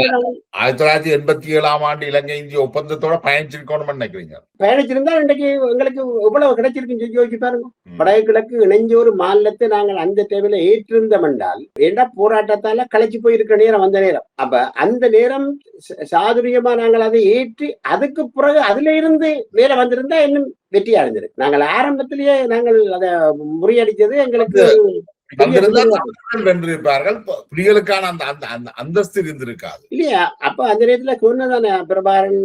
1987ஆம் ஆண்டு இலங்கை இந்திய ஒப்பந்தத்தோட பயணிச்சிருக்கணும் நினைக்கிறீங்க? பயணிச்சிருந்தா இன்றைக்கு எங்களுக்கு எவ்வளவு கிடைச்சிருக்குன்னு யோசிச்சு பாருங்க. வடகிழக்கு இணைஞ்ச ஒரு மாநிலத்தை நாங்கள் அந்த டைம்ல ஏற்றிருந்தோம் என்றால் ஏண்டா போராட்டத்தால களைச்சு போயிருக்க நேரம் வந்த நேரம். அப்ப அந்த நேரம் சாதுரியமா நாங்கள் அதை ஏற்றி அதுக்கு பிறகு அதுல இருந்து மேல வந்திருந்தா இன்னும் வெற்றி அடைஞ்சிருக்கு. நாங்கள் ஆரம்பத்திலேயே நாங்கள் அதை முறியடிச்சது எங்களுக்கு வென்றிருப்பார்கள், புலிகளுக்கான அந்த அந்தஸ்து இருந்திருக்காது இல்லையா? அப்ப அந்த நேரத்துல சொன்னதானே பிரபாகரன்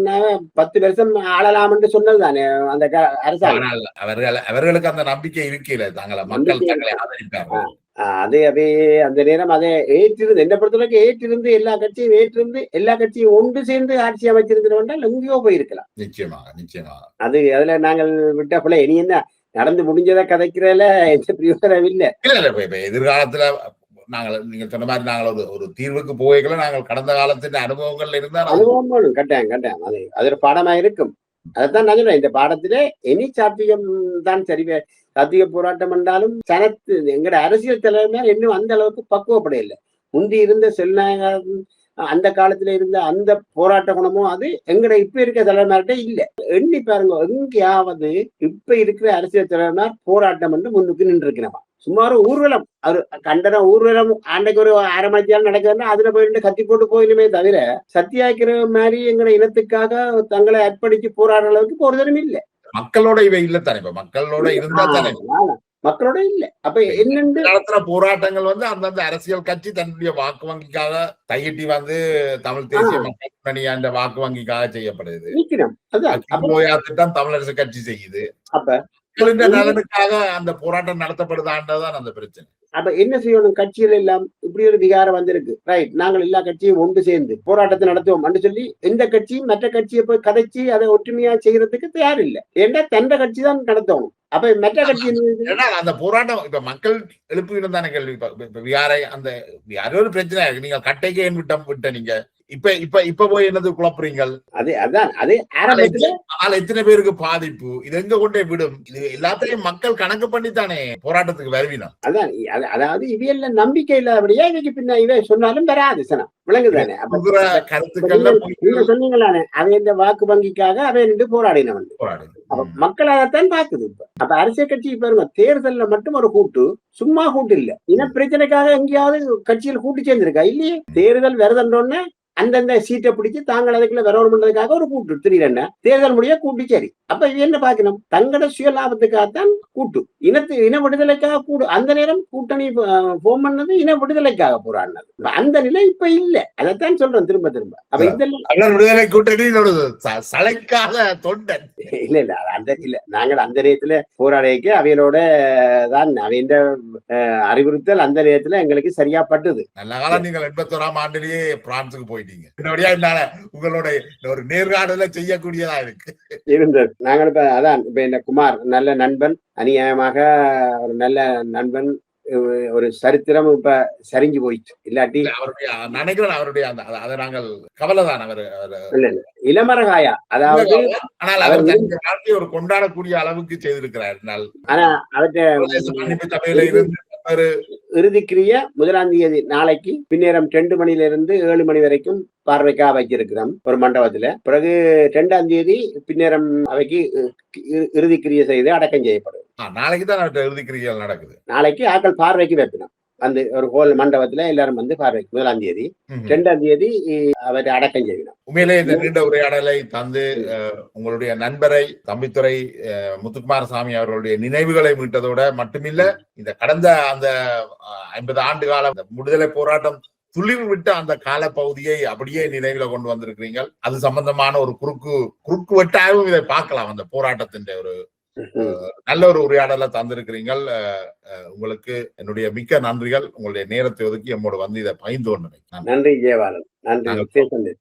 10 வருஷம் ஆளலாம் என்று சொன்னதுதானே அந்த அரசாங்கம். அவர்களுக்கு அந்த நம்பிக்கை இருக்கல, தாங்கள மக்கள் தங்களை ஆதரிப்பார்கள். அவே அந்த நேரம் அதை ஏற்றிருந்து என்ன பொறுத்தவரைக்கும் ஏற்றிருந்து எல்லா கட்சியும் ஏற்றிருந்து எல்லா கட்சியும் ஒன்று சேர்ந்து ஆட்சி அமைச்சிருந்தோம்னால் எங்கேயோ போயிருக்கலாம். நிச்சயமாக அதுல நாங்கள் விட்ட பிள்ளை இனி என்ன நடந்து முடிஞ்சதை கதைக்கிறதுல எந்த பிரயோஜனம் இல்ல. எதிர்காலத்துல நீங்க சொன்ன மாதிரி நாங்கள் ஒரு தீர்வுக்கு போய்களை நாங்கள் கடந்த காலத்தின் அனுபவங்கள் இருந்தா அனுபவம் கட்டாயம் அது ஒரு பாடமா இருக்கும். அதைத்தான் நான் சொல்றேன், இந்த பாடத்திலே இனி சாத்தியம் தான் சரி. சாத்திய போராட்டம் என்றாலும் சனத்து எங்கட அரசியல் தலைவர் இன்னும் அந்த அளவுக்கு பக்குவப்படையில்லை. முந்தி இருந்த செல்நாயகம் அந்த காலத்துல இருந்த அந்த போராட்ட குணமும் அது எங்கட இப்ப இருக்க தலைவர்கிட்ட இல்ல. எண்ணி பாருங்க, எங்கேயாவது இப்ப இருக்கிற அரசியல் தலைவர் போராட்டம் என்று முன்னுக்கு நின்று இருக்கிறவா. சுமார் ஊர்வலம், அது கண்டன ஊர்வலம் அன்றைக்கு ஒரு 1/2 மணி நேரம் நடக்குதுன்னா அதுல போயிட்டு கத்தி போட்டு போயிலுமே தவிர சத்தியாகிற மாதிரி எங்களை இனத்துக்காக தங்களை அர்ப்பணிச்சு போராடுற அளவுக்கு ஒரு தரம் இல்லை. மக்களோட இவை இல்ல தானே, இப்ப மக்களோட இருந்தா தானே, மக்களோட இல்ல. அப்ப என்னென்று நடத்துற போராட்டங்கள் அந்தந்த அரசியல் கட்சி தன்னுடைய வாக்கு வங்கிக்காக தையிட்டி தமிழ் தேசிய மக்கள் முன்னணி அந்த வாக்கு வங்கிக்காக செய்யப்படுது. திட்டம் தமிழரசு கட்சி செய்யுது. அப்ப நலனுக்காக அந்த போராட்டம் நடத்தப்படுதான்றதான் அந்த பிரச்சனை. அப்ப என்ன செய்யணும்? கட்சிகள் எல்லாம் இப்படி ஒரு விகாரம் வந்திருக்கு, ரைட், நாங்கள் எல்லா கட்சியும் ஒன்று சேர்ந்து போராட்டத்தை நடத்துவோம் என்று சொல்லி எந்த கட்சியும் மற்ற கட்சியை போய் கதைச்சு அதை ஒற்றுமையா செய்யறதுக்கு தயார் இல்லை. ஏன்னா தந்த கட்சி தான் நடத்தணும். அப்ப மற்ற கட்சி அந்த போராட்டம் இப்ப மக்கள் எழுப்புகிறது தானே கேள்வி. இப்ப வியாரை அந்த யாரோ ஒரு பிரச்சனை இருக்கு, நீங்க கட்டைக்கே விட்ட நீங்க இப்ப போய் என்னது குழப்புறீங்கள்? அது எத்தனை பேருக்கு பாதிப்பு, இது எங்க கொண்டே விடும்? இது எல்லாத்தையும் மக்கள் கணக்கு பண்ணித்தானே போராட்டத்துக்கு வருவினோம். அதான் அதாவது இவையெல்லாம் நம்பிக்கை இல்லாதபடியா இன்னைக்கு பின்ன இவை சொன்னாலும் வராது சனம், விளங்குதானே? நீங்க சொன்னீங்களானே அவை இந்த வாக்கு வங்கிக்காக அவை நின்று போராடினவன் மக்கள் அதைத்தான் பாக்குது. அப்ப அரசியல் கட்சி பாருங்க, தேர்தல்ல மட்டும் ஒரு கூட்டு, சும்மா கூட்டு இல்ல, இன பிரச்சனைக்காக எங்கேயாவது கட்சியில் கூட்டு சேர்ந்திருக்கா? இல்லையே. தேர்தல் வருதுன்றோன்னு அந்தந்த சீட்டை பிடிச்சு தாங்கள் அதுக்குள்ள வரவணும் பண்றதுக்காக ஒரு கூட்டு திடீரென்ன தேர்தல் முடிய கூட்டு சரி. அப்ப இது என்ன பாக்கணும்? தங்களோட சுய லாபத்துக்காகத்தான் கூட்டு, இன விடுதலைக்காக கூடு. அந்த நேரம் கூட்டணி போம் பண்ணது இன விடுதலைக்காக போராடினது. அந்த நிலை இப்ப இல்ல. அதைத்தான் சொல்றோம் திரும்ப திரும்ப. அப்ப இதெல்லாம் விடுதலை கூட்டணி சளைக்காத தொண்டன் இல்ல இல்ல அந்த இல்ல. நாங்கள் அந்த நேரத்துல போராடிக்க அவையோட தான் அவையின் அறிவுறுத்தல் அந்த நேரத்துல எங்களுக்கு சரியா பட்டுது. நல்ல காலம் நீங்கள் 81ஆம் ஆண்டிலேயே பிரான்சுக்கு போயிட்டீங்க. உங்களோட ஒரு நேர்காணல செய்யக்கூடியதா இருக்கு இருந்தது. நாங்கள் இப்ப அதான் இப்ப இந்த குமார் நல்ல நண்பன், அநியாயமாக ஒரு நல்ல நண்பன், ஒரு சரித்திரம் இப்ப சரிஞ்சு போயிட்டு. இல்லாட்டி நினைக்கிறேன் அவருடைய அதை நாங்கள் கவலைதான். அவர் இளமரகாயா, அதாவது வாழ்க்கையை ஒரு கொண்டாடக்கூடிய அளவுக்கு செய்திருக்கிறார். ஆனா அவற்றை இறுதிக்கிரிய 1ஆம் தேதி நாளைக்கு பின்னேரம் 2 மணியிலிருந்து 7 மணி வரைக்கும் பார்வைக்காக வைக்கிறோம் ஒரு மண்டபத்துல. பிறகு 2ஆம் தேதி பின்னேரம் அவைக்கு இறுதிக்கிரிய செய்து அடக்கம் செய்யப்படும். நாளைக்கு தான் இறுதிக்கிரியல் நடக்குது. நாளைக்கு ஆக்கள் பார்வைக்கு வைப்பினோம் வந்து ஒரு ஹோல் மண்டபத்துல எல்லாரும் வந்து பார்வைக்கு 1ஆம் தேதி. 2ஆம் தேதி அவரை அடக்கம் செய்யணும். உண்மையிலே இந்த நீண்ட உரையாடலை தந்து உங்களுடைய நண்பரை தம்பித்துறை முத்துக்குமாரசாமி அவர்களுடைய நினைவுகளை மீட்டதோட மட்டுமில்ல, இந்த கடந்த அந்த 50 ஆண்டு கால விடுதலை போராட்டம் துளிர் விட்ட அந்த கால பகுதியை அப்படியே நினைவுல கொண்டு வந்திருக்கிறீங்க. அது சம்பந்தமான ஒரு குறுக்கு வெட்டாகவும் இதை பார்க்கலாம். அந்த போராட்டத்தின் ஒரு நல்ல ஒரு உரையாடலை தந்திருக்கிறீர்கள். உங்களுக்கு என்னுடைய மிக்க நன்றிகள். உங்களுடைய நேரத்தை ஒதுக்கி நம்மோடு வந்து இதை பகிர்ந்து கொண்டு நன்றி ஜெயபாலன். நன்றி.